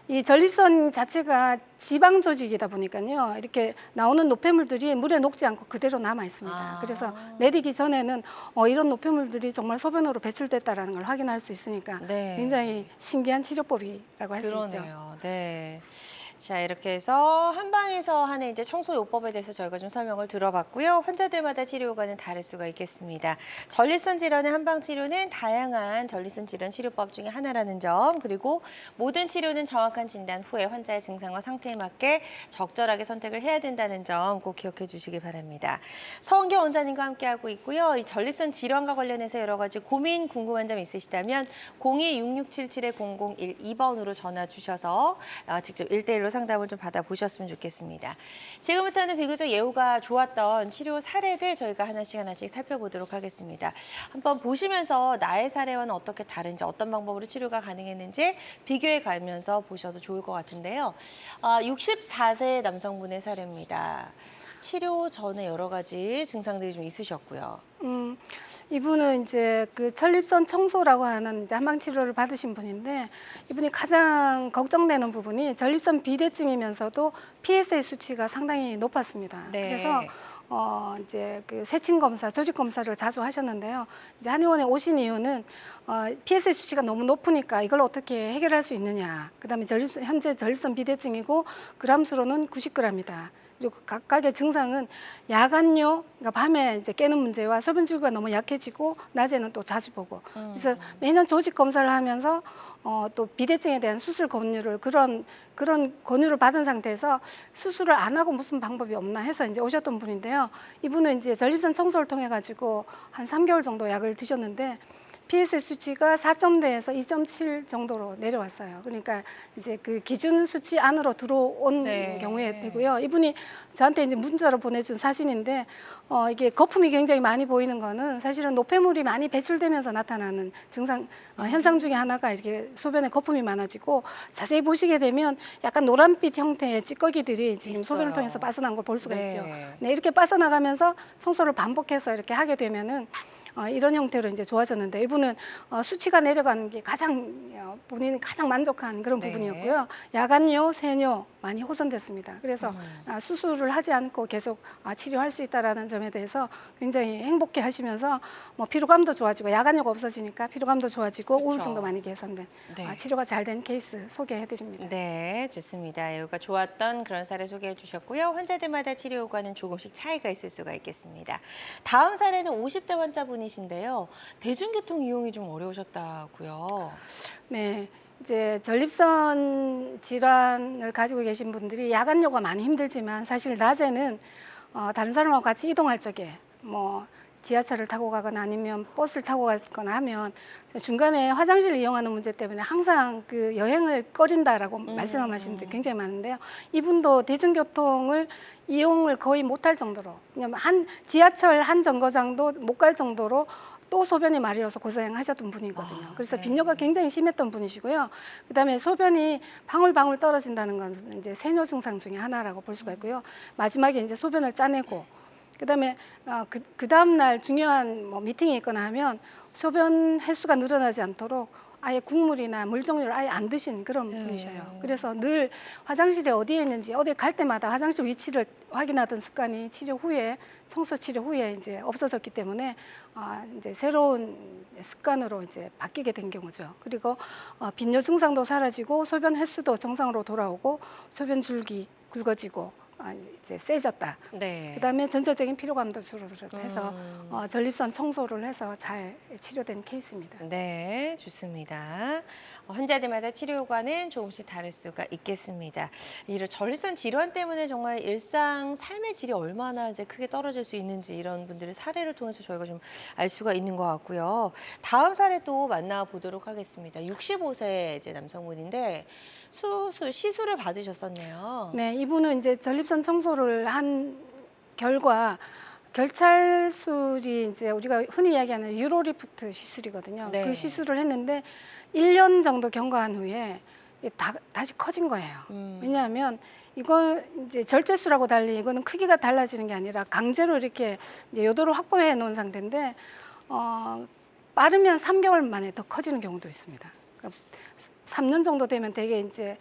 이 전립선 자체가 지방 조직이다 보니까요. 이렇게 나오는 노폐물들이 물에 녹지 않고 그대로 남아 있습니다. 그래서 내리기 전에는 이런 노폐물들이 정말 소변으로 배출됐다라는 걸 확인할 수 있으니까 네. 굉장히 신기한 치료법이라고 할 수 있죠. 그러네요. 네. 자, 이렇게 해서 한방에서 하는 이제 청소요법에 대해서 저희가 좀 설명을 들어봤고요. 환자들마다 치료 효과는 다를 수가 있겠습니다. 전립선 질환의 한방 치료는 다양한 전립선 질환 치료법 중에 하나라는 점, 그리고 모든 치료는 정확한 진단 후에 환자의 증상과 상태에 맞게 적절하게 선택을 해야 된다는 점 꼭 기억해 주시기 바랍니다. 서원경 원장님과 함께하고 있고요. 이 전립선 질환과 관련해서 여러 가지 고민, 궁금한 점 있으시다면 02-6677-0012번으로 전화 주셔서 직접 1대1로 상담을 좀 받아보셨으면 좋겠습니다. 지금부터는 비교적 예후가 좋았던 치료 사례들 저희가 하나씩 살펴보도록 하겠습니다. 한번 보시면서 나의 사례와는 어떻게 다른지, 어떤 방법으로 치료가 가능했는지 비교해 가면서 보셔도 좋을 것 같은데요. 64세 남성분의 사례입니다. 치료 전에 여러 가지 증상들이 좀 있으셨고요. 이분은 이제 그 전립선 청소라고 하는 이제 한방 치료를 받으신 분인데 이분이 가장 걱정되는 부분이 전립선 비대증이면서도 PSA 수치가 상당히 높았습니다. 네. 그래서 이제 그 세침 검사, 조직 검사를 자주 하셨는데요. 이제 한의원에 오신 이유는 PSA 수치가 너무 높으니까 이걸 어떻게 해결할 수 있느냐. 그다음에 현재 전립선 비대증이고 그람수로는 90g이다. 그리고 각각의 증상은 야간요, 그러니까 밤에 이제 깨는 문제와 소변줄기가 너무 약해지고 낮에는 또 자주 보고. 그래서 매년 조직 검사를 하면서 또 비대증에 대한 수술 권유를 그런 권유를 받은 상태에서 수술을 안 하고 무슨 방법이 없나 해서 이제 오셨던 분인데요. 이분은 이제 전립선 청소를 통해 가지고 한 3개월 정도 약을 드셨는데 PSA 수치가 4점대에서 2.7 정도로 내려왔어요. 그러니까 이제 그 기준 수치 안으로 들어온 네. 경우에 되고요. 이분이 저한테 이제 문자로 보내준 사진인데 이게 거품이 굉장히 많이 보이는 거는 사실은 노폐물이 많이 배출되면서 나타나는 증상 현상 중에 하나가 이렇게 소변에 거품이 많아지고 자세히 보시게 되면 약간 노란빛 형태의 찌꺼기들이 지금 있어요. 소변을 통해서 빠져나온 걸 볼 수가 네. 있죠. 네, 이렇게 빠져나가면서 청소를 반복해서 이렇게 하게 되면은 이런 형태로 이제 좋아졌는데 이분은 수치가 내려가는 게 가장 본인이 가장 만족한 그런 네. 부분이었고요. 야간요, 세뇨 많이 호전됐습니다. 그래서 수술을 하지 않고 계속 치료할 수 있다라는 점에 대해서 굉장히 행복해 하시면서 뭐 피로감도 좋아지고 야간요가 없어지니까 피로감도 좋아지고 그쵸. 우울증도 많이 개선된 네. 치료가 잘 된 케이스 소개해드립니다. 네, 좋습니다. 여기가 좋았던 그런 사례 소개해 주셨고요. 환자들마다 치료 효과는 조금씩 차이가 있을 수가 있겠습니다. 다음 사례는 50대 환자분이신데요. 대중교통 이용이 좀 어려우셨다고요. 네. 이제 전립선 질환을 가지고 계신 분들이 야간요가 많이 힘들지만 사실 낮에는 다른 사람하고 같이 이동할 적에 뭐 지하철을 타고 가거나 아니면 버스를 타고 가거나 하면 중간에 화장실을 이용하는 문제 때문에 항상 그 여행을 꺼린다라고 말씀하시는 분들이 굉장히 많은데요. 이분도 대중교통을 이용을 거의 못할 정도로 왜냐면 지하철 한 정거장도 못 갈 정도로 또 소변이 마려워서 고생하셨던 분이거든요. 그래서 네. 빈뇨가 굉장히 심했던 분이시고요. 그다음에 소변이 방울방울 떨어진다는 건 이제 세뇨 증상 중에 하나라고 볼 수가 있고요. 마지막에 이제 소변을 짜내고 그다음에 그 다음 날 중요한 뭐 미팅이 있거나 하면 소변 횟수가 늘어나지 않도록 아예 국물이나 물 종류를 아예 안 드신 그런 분이셔요. 그래서 늘 화장실이 어디에 있는지 어딜 갈 때마다 화장실 위치를 확인하던 습관이 청소 치료 후에 이제 없어졌기 때문에 이제 새로운 습관으로 이제 바뀌게 된 경우죠. 그리고 빈뇨 증상도 사라지고 소변 횟수도 정상으로 돌아오고 소변 줄기 굵어지고 이제 세졌다. 네. 그다음에 전체적인 피로감도 줄어들었다 해서 전립선 청소를 해서 잘 치료된 케이스입니다. 네, 좋습니다. 환자들마다 치료 효과는 조금씩 다를 수가 있겠습니다. 이런 전립선 질환 때문에 정말 일상 삶의 질이 얼마나 이제 크게 떨어질 수 있는지 이런 분들의 사례를 통해서 저희가 좀 알 수가 있는 것 같고요. 다음 사례 또 만나보도록 하겠습니다. 65세 이제 남성분인데 시술을 받으셨었네요. 네, 이분은 이제 전립선 청소를 한 결과 결찰술이 이제 우리가 흔히 이야기하는 유로리프트 시술이거든요. 네. 그 시술을 했는데 1년 정도 경과한 후에 다시 커진 거예요. 왜냐하면 이거 이제 절제술하고 달리 이거는 크기가 달라지는 게 아니라 강제로 이렇게 이제 요도를 확보해 놓은 상태인데 빠르면 3개월 만에 더 커지는 경우도 있습니다. 그러니까 3년 정도 되면 되게 이제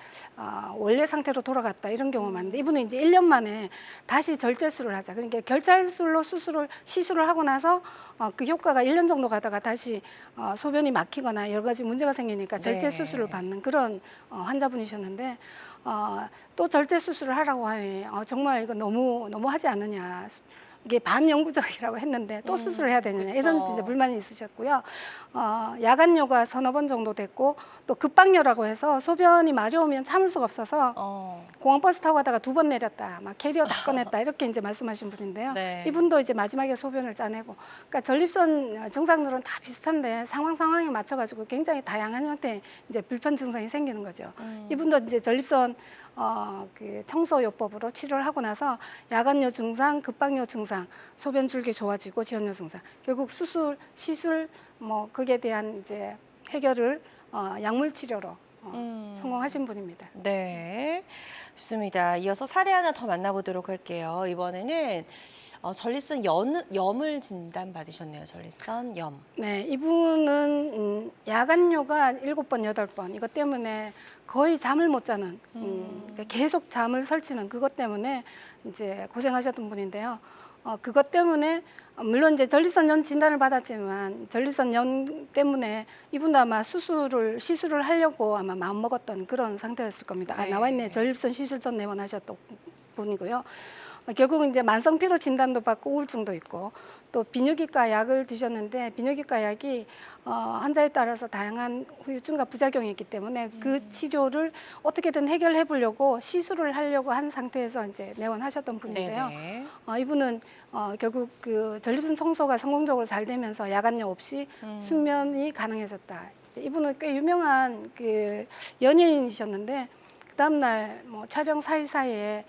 원래 상태로 돌아갔다 이런 경우가 많은데 이분은 이제 1년 만에 다시 절제술을 하자. 그러니까 결찰술로 시술을 하고 나서 그 효과가 1년 정도 가다가 다시 소변이 막히거나 여러 가지 문제가 생기니까 절제 수술을 받는 그런 환자분이셨는데 또 절제 수술을 하라고 하니 정말 이거 너무 하지 않느냐. 이게 반영구적이라고 했는데 또 수술을 해야 되느냐 이런 이제 불만이 있으셨고요. 야간요가 서너 번 정도 됐고 또 급박요라고 해서 소변이 마려우면 참을 수가 없어서 공항버스 타고 가다가 2번 내렸다, 막 캐리어 다 꺼냈다 이렇게 이제 말씀하신 분인데요. 네. 이분도 이제 마지막에 소변을 짜내고, 그러니까 전립선 증상들은 다 비슷한데 상황에 맞춰가지고 굉장히 다양한 형태의 이제 불편 증상이 생기는 거죠. 이분도 이제 전립선 그 청소요법으로 치료를 하고 나서 야간요 증상, 급박요 증상, 소변 줄기 좋아지고 지연요 증상, 결국 수술, 시술 뭐 거기에 대한 이제 해결을 약물 치료로 성공하신 분입니다. 네, 좋습니다. 이어서 사례 하나 더 만나보도록 할게요. 이번에는 전립선 염을 진단 받으셨네요. 전립선 염. 네, 이분은 야간요가 7번, 8번 이것 때문에 거의 잠을 못 자는 그러니까 계속 잠을 설치는 그것 때문에 이제 고생하셨던 분인데요. 그것 때문에 물론 이제 전립선염 진단을 받았지만 전립선염 때문에 이분도 아마 시술을 하려고 아마 마음 먹었던 그런 상태였을 겁니다. 네. 나와 있네. 전립선 시술 전 내원하셨던 분이고요. 결국은 이제 만성 피로 진단도 받고 우울증도 있고 또 비뇨기과 약을 드셨는데 비뇨기과 약이 환자에 따라서 다양한 후유증과 부작용이 있기 때문에 그 치료를 어떻게든 해결해 보려고 시술을 하려고 한 상태에서 이제 내원하셨던 분인데요. 네네. 이분은 결국 그 전립선 청소가 성공적으로 잘 되면서 야간요 없이 숙면이 가능해졌다. 이분은 꽤 유명한 그 연예인이셨는데 그 다음날 뭐 촬영 사이사이에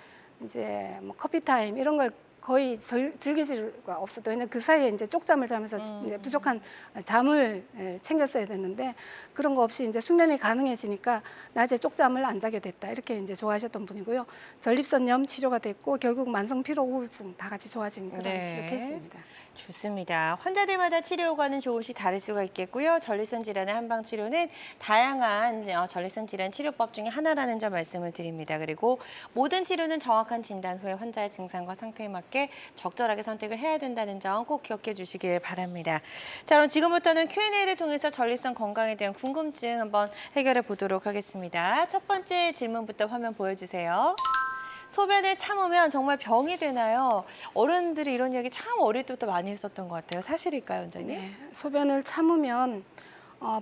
이제 뭐 커피 타임 이런 걸 거의 즐길 수가 없었던. 왜냐면 그 사이에 이제 쪽잠을 자면서 이제 부족한 잠을 챙겼어야 됐는데 그런 거 없이 이제 숙면이 가능해지니까 낮에 쪽잠을 안 자게 됐다. 이렇게 이제 좋아하셨던 분이고요. 전립선염 치료가 됐고 결국 만성 피로 우울증 다 같이 좋아진 그런 치료 케이스입니다. 좋습니다. 환자들마다 치료 효과는 조금씩 다를 수가 있겠고요. 전립선 질환의 한방 치료는 다양한 전립선 질환 치료법 중에 하나라는 점 말씀을 드립니다. 그리고 모든 치료는 정확한 진단 후에 환자의 증상과 상태에 맞게 적절하게 선택을 해야 된다는 점 꼭 기억해 주시길 바랍니다. 자, 그럼 지금부터는 Q&A를 통해서 전립선 건강에 대한 궁금증 한번 해결해 보도록 하겠습니다. 첫 번째 질문부터 화면 보여주세요. 소변을 참으면 정말 병이 되나요? 어른들이 이런 이야기 참 어릴 때부터 많이 했었던 것 같아요. 사실일까요, 원장님? 네, 소변을 참으면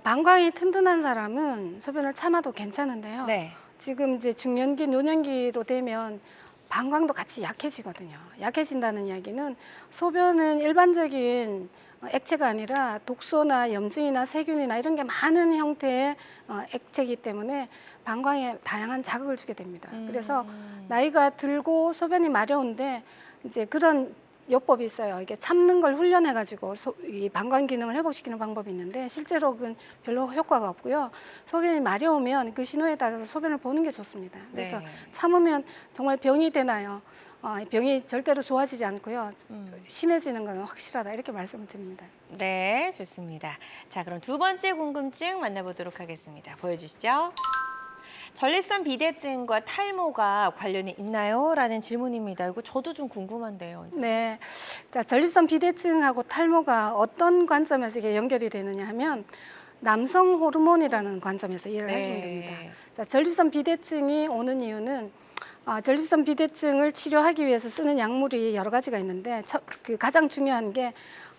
방광이 튼튼한 사람은 소변을 참아도 괜찮은데요. 네. 지금 이제 중년기, 노년기로 되면 방광도 같이 약해지거든요. 약해진다는 이야기는 소변은 일반적인 액체가 아니라 독소나 염증이나 세균이나 이런 게 많은 형태의 액체이기 때문에 방광에 다양한 자극을 주게 됩니다. 그래서 나이가 들고 소변이 마려운데 이제 그런 요법이 있어요. 이게 참는 걸 훈련해가지고 이 방광 기능을 회복시키는 방법이 있는데 실제로 그건 별로 효과가 없고요. 소변이 마려우면 그 신호에 따라서 소변을 보는 게 좋습니다. 그래서 네. 참으면 정말 병이 되나요? 병이 절대로 좋아지지 않고요. 심해지는 건 확실하다 이렇게 말씀을 드립니다. 네, 좋습니다. 자, 그럼 두 번째 궁금증 만나보도록 하겠습니다. 보여주시죠. 전립선 비대증과 탈모가 관련이 있나요? 라는 질문입니다. 이거 저도 좀 궁금한데요. 원장님. 네, 자 전립선 비대증하고 탈모가 어떤 관점에서 이게 연결이 되느냐 하면 남성 호르몬이라는 관점에서 이해를 하시면 됩니다. 자 전립선 비대증이 오는 이유는 전립선 비대증을 치료하기 위해서 쓰는 약물이 여러 가지가 있는데 가장 중요한 게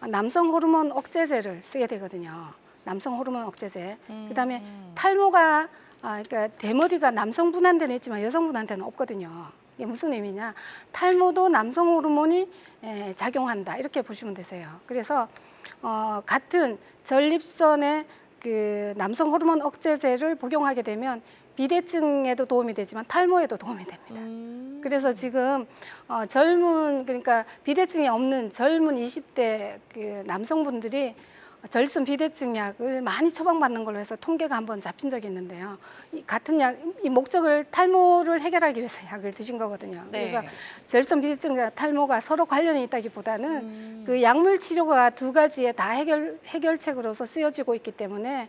남성 호르몬 억제제를 쓰게 되거든요. 남성 호르몬 억제제. 그다음에 탈모가 그러니까 대머리가 남성분한테는 있지만 여성분한테는 없거든요. 이게 무슨 의미냐? 탈모도 남성 호르몬이 작용한다 이렇게 보시면 되세요. 그래서 같은 전립선에 그 남성 호르몬 억제제를 복용하게 되면 비대증에도 도움이 되지만 탈모에도 도움이 됩니다. 그래서 지금 그러니까 비대증이 없는 젊은 20대 그 남성분들이 전립선 비대증 약을 많이 처방받는 걸로 해서 통계가 한번 잡힌 적이 있는데요. 이 같은 이 목적을 탈모를 해결하기 위해서 약을 드신 거거든요. 네. 그래서 전립선 비대증과 탈모가 서로 관련이 있다기보다는 그 약물 치료가 두 가지의 다 해결책으로서 쓰여지고 있기 때문에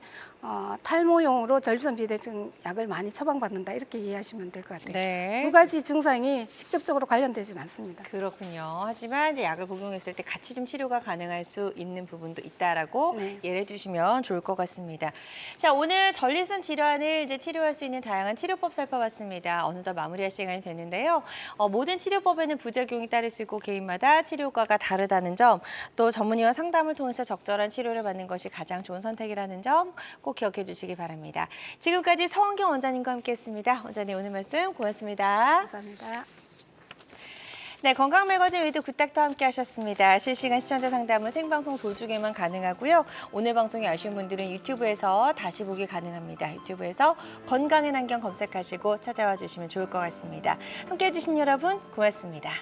탈모용으로 전립선 비대증 약을 많이 처방받는다 이렇게 이해하시면 될 것 같아요. 네. 두 가지 증상이 직접적으로 관련되지는 않습니다. 그렇군요. 하지만 이제 약을 복용했을 때 같이 좀 치료가 가능할 수 있는 부분도 있다라고 네. 이해해 주시면 좋을 것 같습니다. 자, 오늘 전립선 질환을 이제 치료할 수 있는 다양한 치료법 살펴봤습니다. 어느덧 마무리할 시간이 됐는데요. 모든 치료법에는 부작용이 따를 수 있고 개인마다 치료과가 다르다는 점, 또 전문의와 상담을 통해서 적절한 치료를 받는 것이 가장 좋은 선택이라는 점 꼭 기억해 주시기 바랍니다. 지금까지 서원경 원장님과 함께했습니다. 원장님 오늘 말씀 고맙습니다. 감사합니다. 네, 건강매거진 위드 굿닥터 함께 하셨습니다. 실시간 시청자 상담은 생방송 도중에만 가능하고요. 오늘 방송이 아쉬운 분들은 유튜브에서 다시 보기 가능합니다. 유튜브에서 건강의 안경 검색하시고 찾아와 주시면 좋을 것 같습니다. 함께 해주신 여러분 고맙습니다.